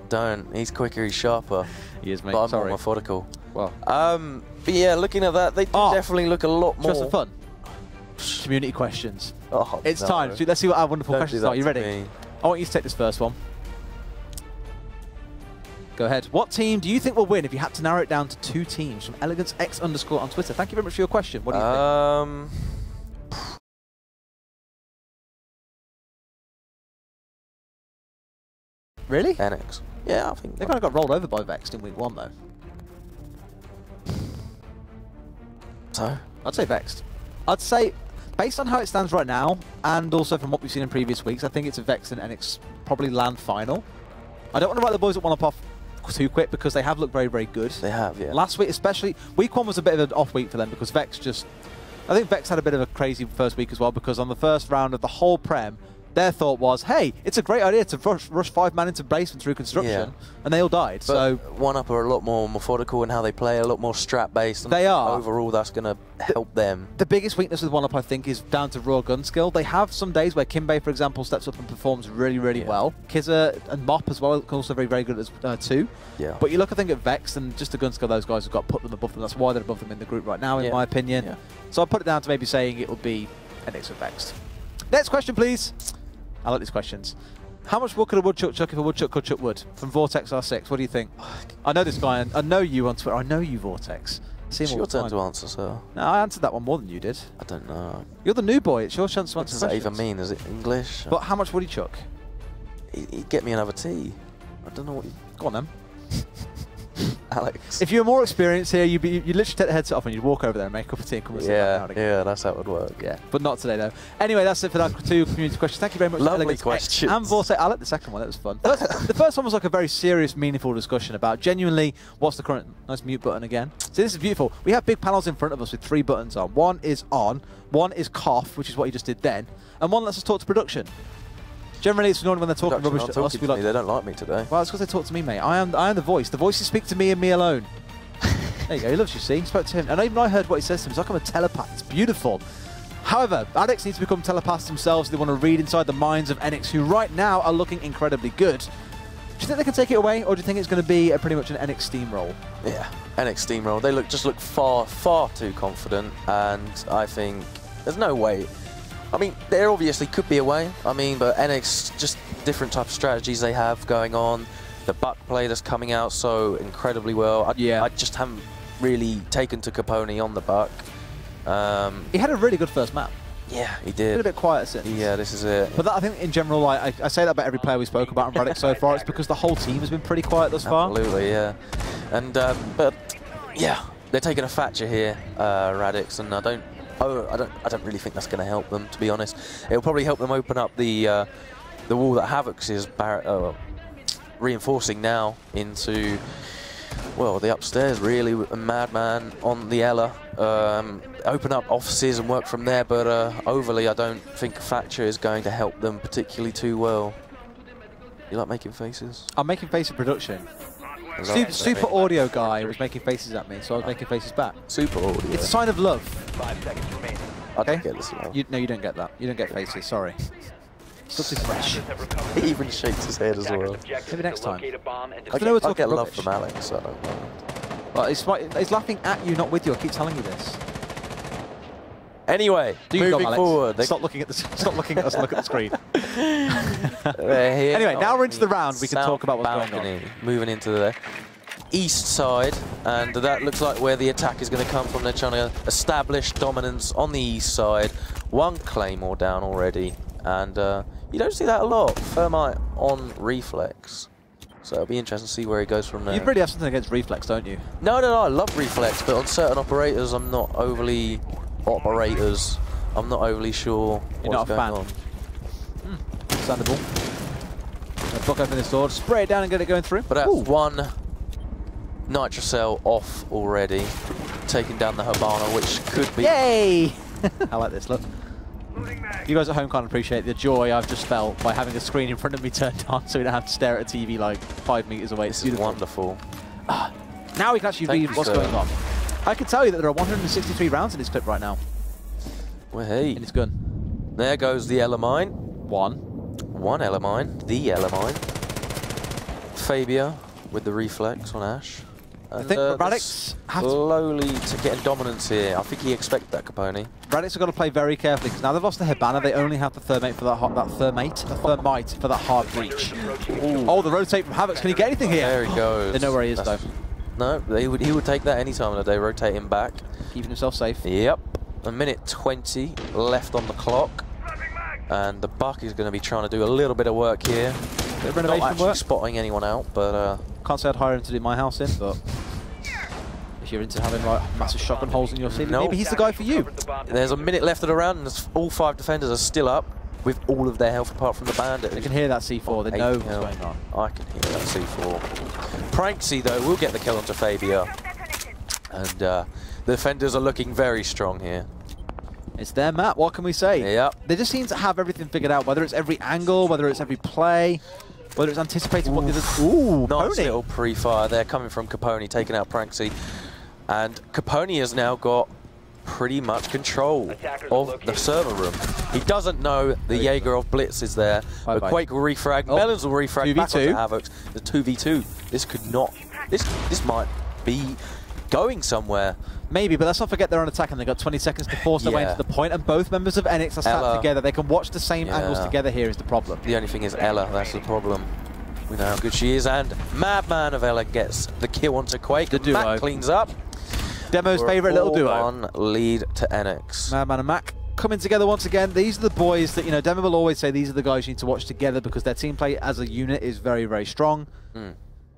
don't. He's quicker, he's sharper. He is, mate. But I'm more methodical. Well. But yeah, looking at that, they do definitely look a lot more... Just for fun. Community questions. Oh, it's time. Let's see what our wonderful questions are. You ready? I want you to take this first one. Go ahead. What team do you think will win if you had to narrow it down to 2 teams? From EleganceX_ on Twitter. Thank you very much for your question. What do you think? Really? Enyx. Yeah, I think they kind of got rolled over by Vex in week 1, though. So? I'd say Vexed. I'd say, based on how it stands right now, and also from what we've seen in previous weeks, I think it's a Vex and Enyx probably land final. I don't want to write the boys that want to off too quick, because they have looked very, very good. They have, yeah. Last week especially, week 1 was a bit of an off week for them, because Vex just... I think Vex had a bit of a crazy first week as well, because on the first round of the whole Prem, Their thought was, hey, it's a great idea to rush 5 man into basement through construction, and they all died. But so One Up are a lot more methodical in how they play, a lot more strat-based. They are. Overall, that's going to help them. The biggest weakness with One Up, I think, is down to raw gun skill. They have some days where Kimbe, for example, steps up and performs really, really well. Kizza and Mop as well, also very, very good as too. Yeah. But you look, I think, at Vex, and just the gun skill those guys have got put them above them. That's why they're above them in the group right now, in my opinion. Yeah. So I'll put it down to maybe saying it will be Enyx or Vex. Next question, please. I like these questions. How much wood could a woodchuck chuck if a woodchuck could chuck wood? From Vortex R6, what do you think? I know this guy, and I know you on Twitter. I know you, Vortex. It's your turn to answer, sir. No, I answered that one more than you did. I don't know. You're the new boy. It's your chance to answer. What does that even mean? Is it English? But how much would he chuck? He'd get me another tea. I don't know what. Go on then. Alex. If you were more experienced here, you'd literally take the headset off and you'd walk over there and make a cup of tea and come and sit back down again. Yeah, that's how it would work. Yeah, but not today though. Anyway, that's it for that 2 community questions. Thank you very much. Lovely questions. And Vortex, I like the second one. That was fun. The first one was like a very serious, meaningful discussion about genuinely what's the current nice mute button again. See, this is beautiful. We have big panels in front of us with 3 buttons on. One is on, one is cough, which is what you just did then, and one lets us talk to production. Generally, it's normally when they're talking rubbish to us. They don't like me today. Well, it's because they talk to me, mate. I am the voice. The voices speak to me and me alone. There you go. He loves you, see? He spoke to him. And even I heard what he says to him. It's like I'm a telepath. It's beautiful. However, Radix needs to become telepaths themselves. They want to read inside the minds of Enyx, who right now are looking incredibly good. Do you think they can take it away, or do you think it's going to be pretty much an Enyx steamroll? Yeah, Enyx steamroll. They just look far, far too confident, and I think there's no way. I mean, there obviously could be a way. I mean, but Enyx, just different type of strategies they have going on. The buck play that's coming out so incredibly well. I just haven't really taken to Capone on the buck. He had a really good first map. Yeah, he did. A bit quiet since. Yeah, this is it. But that, I think in general, I say that about every player we spoke about on Radix so far. It's because the whole team has been pretty quiet thus far. Absolutely, yeah. And but yeah, they're taking a Thatcher here, Radix, and I don't really think that's going to help them, to be honest. It'll probably help them open up the wall that Havoc's is reinforcing now into, well, the upstairs really, a Madman on the Ella. Open up offices and work from there, but overly I don't think Thatcher is going to help them particularly too well. You like making faces? I'm making face of production. Super audio guy was making faces at me, so I was making faces back. Super audio. It's a sign of love. 5 seconds remaining. I don't get this love. No, you don't get that. You don't get faces, sorry. Still too fresh. He even shakes his head as well. Maybe next time. I get love from Alex, so I don't mind. Well, he's laughing at you, not with you. I keep telling you this. Anyway, moving forward. Stop looking at stop looking at us and look at the screen. Here anyway, now we're into the round. We can talk about what's going on. Moving into the east side, and that looks like where the attack is going to come from. They're trying to establish dominance on the east side. 1 Claymore down already, and you don't see that a lot. Thermite on Reflex. So it'll be interesting to see where he goes from there. You really have something against Reflex, don't you? No, I love Reflex, but on certain operators, I'm not overly... I'm not overly sure what's going on. Understandable. Block open this door, spray it down and get it going through. But that's 1 Nitrocell off already, taking down the Habana, which could be... Yay! I like this, look. You guys at home can't appreciate the joy I've just felt by having a screen in front of me turned on so we don't have to stare at a TV like 5 meters away. This is wonderful. Now we can actually read what's going on. I can tell you that there are 163 rounds in this clip right now. Well, hey. In his gun. There goes the Elamine. 1 Elamine. The Elamine. Fabia with the Reflex on Ash. And, I think Radix slowly to getting dominance here. I think he expected that, Capone. Radix have got to play very carefully because now they've lost the Habana. They only have the Thermite for that Thermite for that hard breach. Oh, the rotate from Havoc's. Can he get anything here? There he goes. They know where he is though. No, he would take that any time of the day, rotate him back. Keeping himself safe. Yep. 1:20 left on the clock. And the Buck is going to be trying to do a little bit of work here. Bit of renovation Not actually work. Spotting anyone out, but... Can't say I'd hire him to do my house in, but... if you're into having like massive shotgun holes in your ceiling, maybe he's the guy for you. There's a minute left of the round, and all 5 defenders are still up with all of their health apart from the Bandit. They can hear that C4, they know what's going on. I can hear that C4. Pranksy, though, will get the kill onto Fabia. And the defenders are looking very strong here. It's their map, what can we say? Yep. They just seem to have everything figured out, whether it's every angle, whether it's every play, whether it's anticipating what the other... Ooh, nice Pony. little pre-fire there coming from Capone, taking out Pranksy. And Capone has now got pretty much control of the server room. He doesn't know the Jaeger of Blitz is there. But Quake will refrag, Melons will refrag, back onto Havocs. The 2v2. This could not... This might be going somewhere. Maybe, but let's not forget they're on attack and they've got 20 seconds to force their way into the point, and both members of Enyx are sat together. They can watch the same angles together here is the problem. The only thing is Ella, that's the problem. We know how good she is, and Madman of Ella gets the kill onto Quake. The duo. Mac cleans up. Demo's favourite little duo. On lead to Enyx. Madman and Mac coming together once again. These are the boys that, you know, Demo will always say these are the guys you need to watch together because their team play as a unit is very, very strong.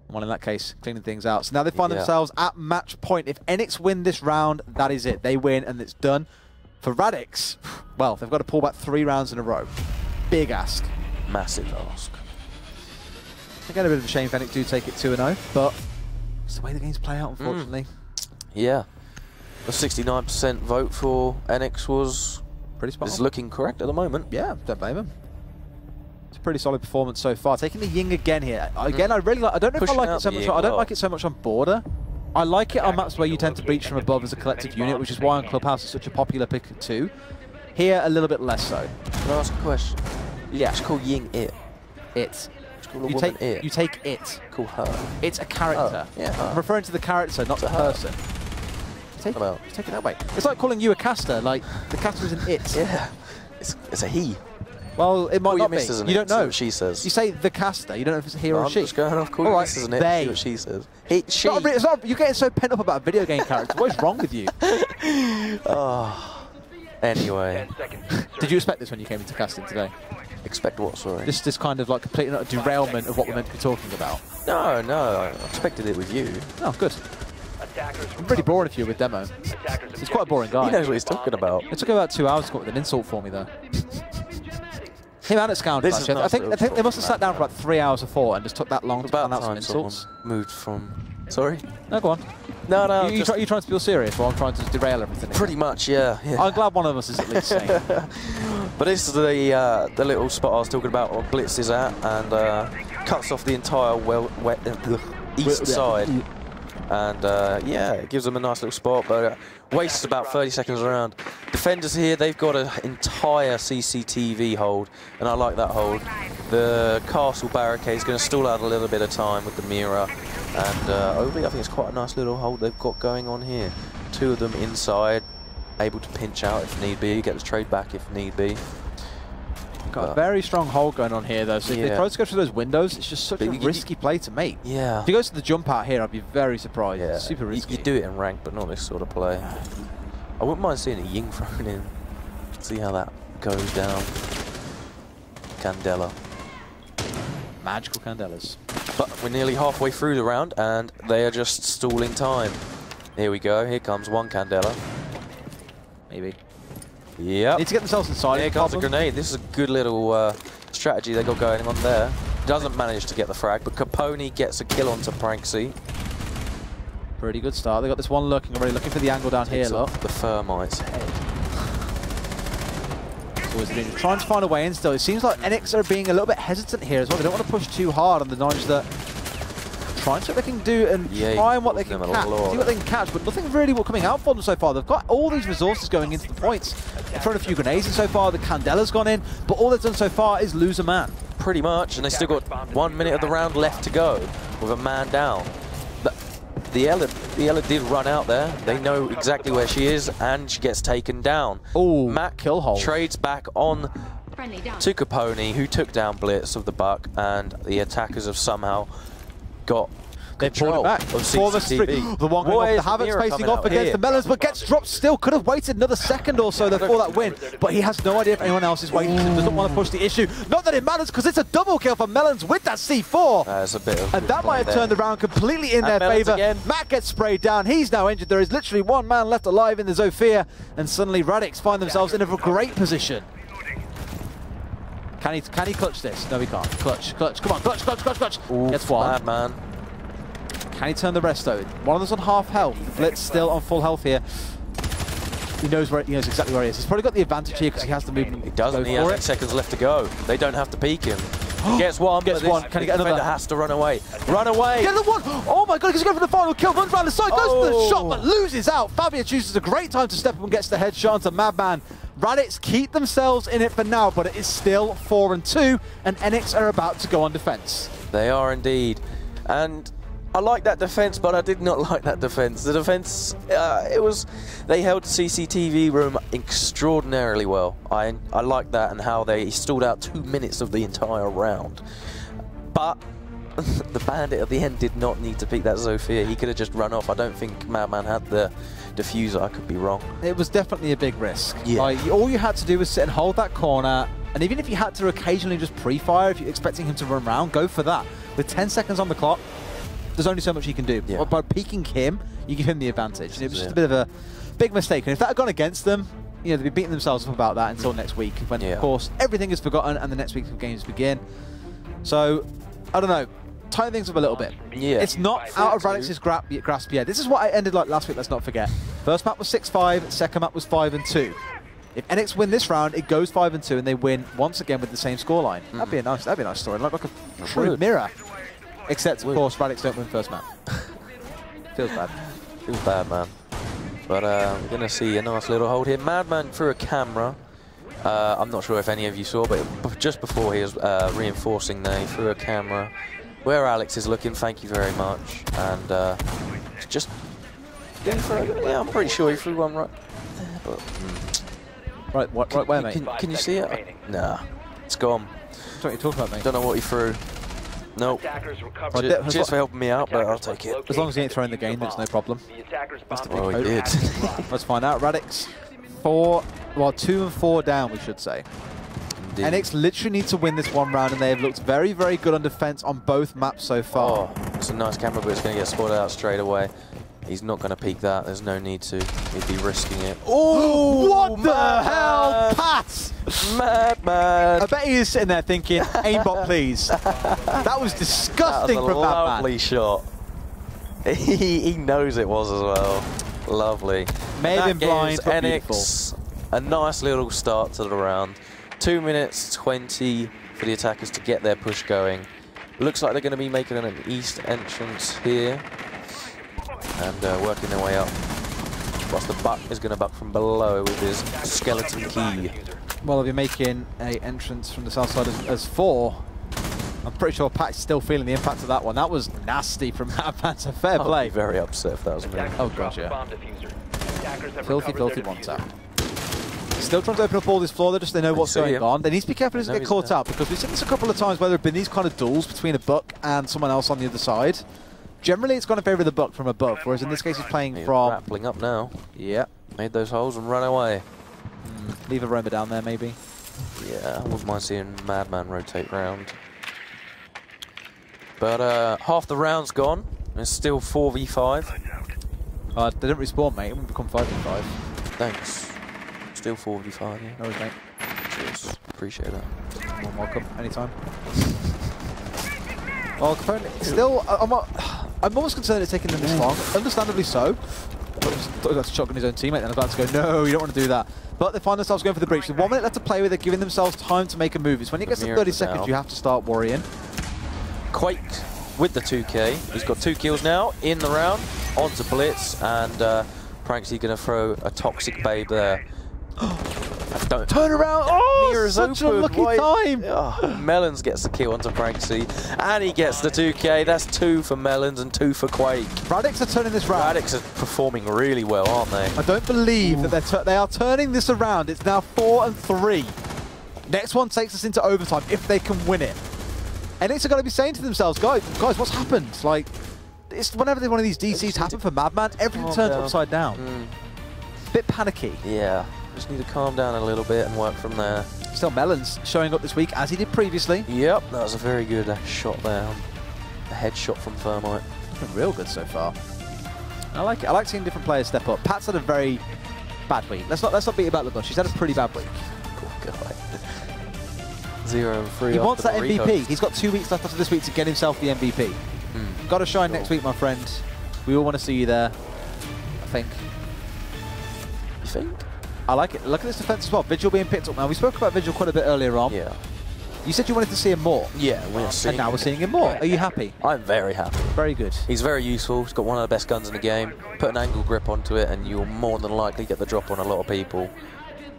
Well, in that case, cleaning things out. So now they find themselves at match point. If Enyx win this round, that is it. They win and it's done. For Radix, well, they've got to pull back 3 rounds in a row. Big ask. Massive ask. Again, a bit of a shame if Enyx do take it 2-0, but it's the way the games play out, unfortunately. Yeah. The 69% vote for Enyx was pretty spot on. Is looking correct at the moment. Yeah, don't blame him. It's a pretty solid performance so far. Taking the Ying again here. Again, I really like. I don't know if I like it so much. I don't like it so much on border. I like it on maps where you tend to breach from above as a collective unit, which is why on Clubhouse it's such a popular pick too. Here, a little bit less so. Can I ask a question? Yeah. Just call Ying it. It. You take it. You take it. Call her. It's a character. Oh, yeah. I'm referring to the character, not the person. Take it that way. It's like calling you a caster. Like the caster is an it. Yeah. It's a he. Well, it might not be. You don't know. What she says. You say the caster. You don't know if it's a he or a she. I'm just going off. Call your missus an it. See what she says. He, she. It's not, you're getting so pent up about a video game character. What is wrong with you? Oh. Anyway. Did you expect this when you came into casting today? Expect what, sorry? This kind of like complete derailment of what we're meant to be talking about. No, I expected it with you. Oh, good. I'm really boring if you're with Demo. He's quite a boring guy. He knows what he's talking about. It took about 2 hours to come up with an insult for me, though. Him and at Scoundrel, actually. I think they must have sat down for about 3 hours or 4 and just took that long to plan out some insults. Moved from... Sorry? No, go on. No. You're trying to feel serious while I'm trying to derail everything. Pretty much, yeah. I'm glad one of us is at least sane. But this is the little spot I was talking about where Blitz is at, and cuts off the entire east side. And yeah, it gives them a nice little spot, but wastes about 30 seconds around. Defenders here, they've got an entire CCTV hold, and I like that hold. The castle barricade is going to stall out a little bit of time with the mirror, and overly I think it's quite a nice little hold they've got going on here. 2 of them inside, able to pinch out if need be, get the trade back if need be. Got a very strong hold going on here, though. So if they try to go through those windows, it's just such a risky play to make. Yeah. If he goes to the jump out here, I'd be very surprised. Yeah. It's super risky. You do it in rank, but not this sort of play. I wouldn't mind seeing a Ying thrown in. See how that goes down. Candela. Magical Candelas. But we're nearly halfway through the round, and they are just stalling time. Here we go. Here comes one Candela. Maybe. Yep. Need to get themselves inside. Here comes a grenade. This is a good little strategy they got going on there. Doesn't manage to get the frag, but Capone gets a kill onto Pranksy. Pretty good start. They got this one looking already, looking for the angle down here. Look. The Thermite's head. So trying to find a way in still. It seems like Enyx are being a little bit hesitant here as well. They don't want to push too hard on the knowledge that trying to see what they can do and try and what they can catch. See what they can catch, but nothing really coming out for them so far. They've got all these resources going into the points. They've thrown a few grenades in so far. The Candela's gone in, but all they've done so far is lose a man. Pretty much, and they still got 1 minute of the round left to go with a man down. The Ella did run out there. They know exactly where she is, and she gets taken down. Oh, Mac kill hole. Trades back on to Capone, who took down Blitz of the Buck, and the attackers have somehow got control back. Of CCTV. The one going off, the Havocs facing off against the Melons, but gets dropped still. Could have waited another second or so for that win, but he has no idea if anyone else is waiting. Doesn't want to push the issue. Not that it matters, because it's a double kill for Melons with that C4. That's a bit of and that might have turned around completely in their favour. Matt gets sprayed down. He's now injured. There is literally one man left alive in the Zofia, and suddenly Radix find themselves in a great position. Can he clutch this? No, he can't. Clutch. Come on, clutch. Ooh, gets one. Bad man. Can he turn the rest though? One of them's on half health. Blitz still on full health here. He knows exactly where he is. He's probably got the advantage here because he has the movement. He doesn't. He has 8 seconds left to go. They don't have to peek him. Gets one. Gets one. Can he get another? Has to run away. Run away. Get another one. Oh my God, he's going for the final kill. Runs around the side, goes for the shot, but loses out. Fabio chooses a great time to step up and gets the headshot onto Madman. Radix keep themselves in it for now, but it is still 4-2, and Enyx are about to go on defense. They are indeed. And I like that defense, but I did not like that defense. The defense, they held the CCTV room extraordinarily well. I like that and how they stalled out 2 minutes of the entire round. But the bandit at the end did not need to pick that Zofia. He could have just run off. I don't think Madman had the diffuser. I could be wrong. It was definitely a big risk. Yeah. Like, all you had to do was sit and hold that corner, and even if you had to occasionally just pre-fire, if you're expecting him to run around, go for that. With 10 seconds on the clock, there's only so much you can do. Yeah. By peeking him, you give him the advantage. And it was just a bit of a big mistake. And if that had gone against them, they'd be beating themselves up about that until next week, when, of course, everything is forgotten and the next week's games begin. So, I don't know. Tighten things up a little bit. Yeah. It's not out of Radix's grasp yet. This is what I ended like last week, let's not forget. First map was 6-5, second map was 5-2. If Enyx win this round, it goes 5-2 and they win once again with the same scoreline. That'd be a nice story. Like a true mirror. Except, of course, Radix don't win first map. Feels bad. Feels bad, man. But we're going to see a nice little hold here. Madman through a camera. I'm not sure if any of you saw, but just before he was reinforcing there, he threw a camera where Alex is looking. Thank you very much. And just going for it. Yeah, I'm pretty sure he threw one right there. But, right where, mate? Can you see it? Nah, it's gone. That's what you're talking about, mate. Don't know what he threw. Nope. Cheers for helping me out, but I'll take it. As long as he ain't throwing the game, it's no problem. Oh, he did. Let's find out. Radix 2 and 4 down, we should say. Indeed. Enyx literally need to win this one round, and they have looked very, very good on defense on both maps so far. Oh, it's a nice camera, but it's going to get spotted out straight away. He's not going to peek that. There's no need to. He'd be risking it. Oh, what the hell? Pass! Madman! I bet he is sitting there thinking, aimbot, please. That was disgusting from Madman. Lovely shot. He knows it was as well. Lovely. May have been blind, but Enyx a nice little start to the round. 2 minutes 20 for the attackers to get their push going. Looks like they're going to be making an east entrance here and working their way up. Whilst the buck is going to buck from below with his skeleton key. Well, if you're making an entrance from the south side as 4, I'm pretty sure Pat's still feeling the impact of that one. That was nasty from Madman, so fair play. I'd be very upset if that was me. Oh god, yeah. Filthy, filthy one tap. Still trying to open up all this floor, they know what's going on. They need to be careful he doesn't get caught out, because we've seen this a couple of times where there have been these kind of duels between a buck and someone else on the other side. Generally, it's gone in favour of the buck from above, whereas in this case he's playing from... Grappling up now. Yeah. Made those holes and run away. Leave a roamer down there, maybe. Yeah, I wouldn't mind seeing Madman rotate round. But half the round's gone. It's still 4v5. They didn't respawn, mate. It would become 5v5. Thanks. Still 4v5, yeah. No worries, mate. Cheers. Appreciate that. You're welcome. Anytime. Well, still, I'm almost concerned it's taking them this long. Understandably so. Thought he got shot on his own teammate and about to go, no, you don't want to do that. But they find themselves going for the breach. With 1 minute left to play with, they're giving themselves time to make a move. It's when it gets to 30 seconds, you have to start worrying. Quake with the 2K. He's got 2 kills now in the round. Onto Blitz, and Pranksy going to throw a toxic babe there. Don't turn around! Oh, such a lucky time! Oh, Melons gets the kill onto Pranksy, and he gets the 2K. That's 2 for Melons and 2 for Quake. Radix are turning this round. Radix are performing really well, aren't they? I don't believe that they are turning this around. It's now 4-3. Next one takes us into overtime if they can win it. And it's going to be saying to themselves, guys, what's happened? Like, it's whenever one of these DCs happen for Madman, everything turns upside down. Bit panicky. Yeah. Just need to calm down a little bit and work from there. Still Melons showing up this week as he did previously. Yep, that was a very good shot there. A headshot from Thermite. Looking real good so far. I like it. I like seeing different players step up. Pat's had a very bad week. Let's not beat about the bush. He's had a pretty bad week. Poor guy. 0-3. He wants that MVP. He's got 2 weeks left after this week to get himself the MVP. Got to shine next week, my friend. We all want to see you there, I think. think. I like it. Look at this defense as well. Vigil being picked up now. We spoke about Vigil quite a bit earlier on. Yeah. You said you wanted to see him more. Yeah, we're seeing and now we're seeing him more. Are you happy? I'm very happy. Very good. He's very useful. He's got one of the best guns in the game. Put an angle grip onto it and you'll more than likely get the drop on a lot of people.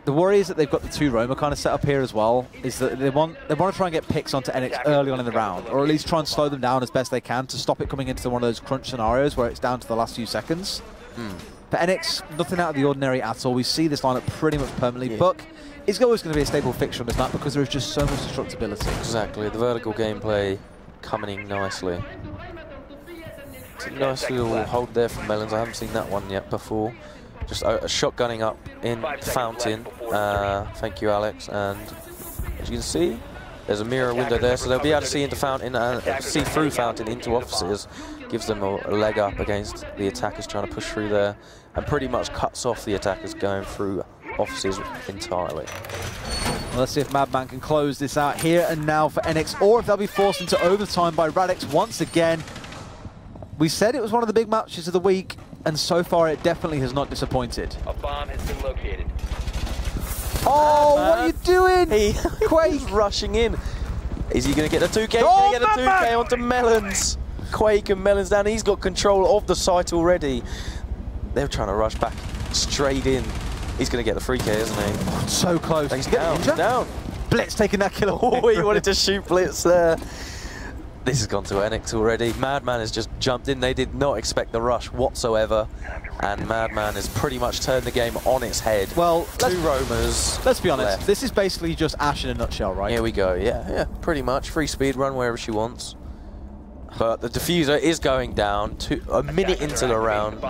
The worry is that they've got the 2 Roma kind of set up here as well, is that they want to try and get picks onto Enyx early on in the round, or at least try and slow them down as best they can to stop it coming into one of those crunch scenarios where it's down to the last few seconds. For Enyx, nothing out of the ordinary at all. We see this lineup pretty much permanently. Buck is always going to be a stable fixture on this map because there is just so much destructibility. Exactly, the vertical gameplay coming in nicely. It's a nice little hold there from Melons. I haven't seen that one yet before. Just a shotgunning up in the fountain. Thank you, Alex. And as you can see, there's a mirror window there, so they'll be able to see into fountain and see through fountain into offices. Gives them a leg up against the attackers trying to push through there, and pretty much cuts off the attackers going through offices entirely. Well, let's see if Madman can close this out here and now for Enyx, or if they'll be forced into overtime by Radix once again. We said it was one of the big matches of the week, and so far it definitely has not disappointed. A bomb has been located. Oh, what are you doing? Quake's rushing in. Is he going to get the 2K? Oh, He's going to get the 2K onto Melons. Quake and Melons down. He's got control of the site already. They're trying to rush back straight in. He's going to get the 3K, isn't he? So close. He's down. He's down. Blitz taking that kill. Oh, he wanted to shoot Blitz there. This has gone to Enyx already. Madman has just jumped in. They did not expect the rush whatsoever. And Madman has pretty much turned the game on its head. Well, 2 Romas. Let's be honest. left. This is basically just Ash in a nutshell, right? Here we go. Yeah, pretty much. Free speed, run wherever she wants. But the diffuser is going down to a minute into the round.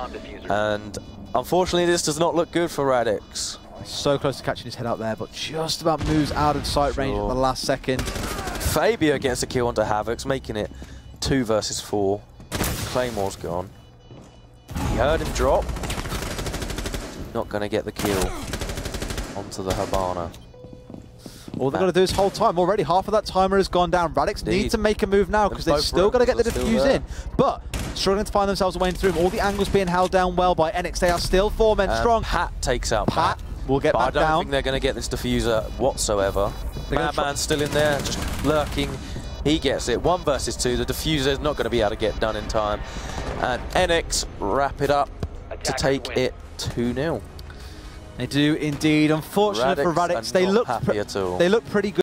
And unfortunately, this does not look good for Radix. So close to catching his head out there, but just about moves out of sight range at the last second. Fabio gets a kill onto Havoc's, making it 2 versus 4. Claymore's gone. He heard him drop. Not going to get the kill onto the Habana. All they've got to do is hold time. Already half of that timer has gone down. Radix need to make a move now because they've still got to get the defuse in. But struggling to find themselves a way through him. All the angles being held down well by Enyx. They are still 4 men strong. Pat takes out Pat. We'll get back down. I don't think they're going to get this diffuser whatsoever. Madman's still in there, just lurking. He gets it. 1 versus 2. The diffuser is not going to be able to get done in time. And Enyx wrap it up to take it 2-0. They do indeed. Unfortunately for Radix, they look pretty good.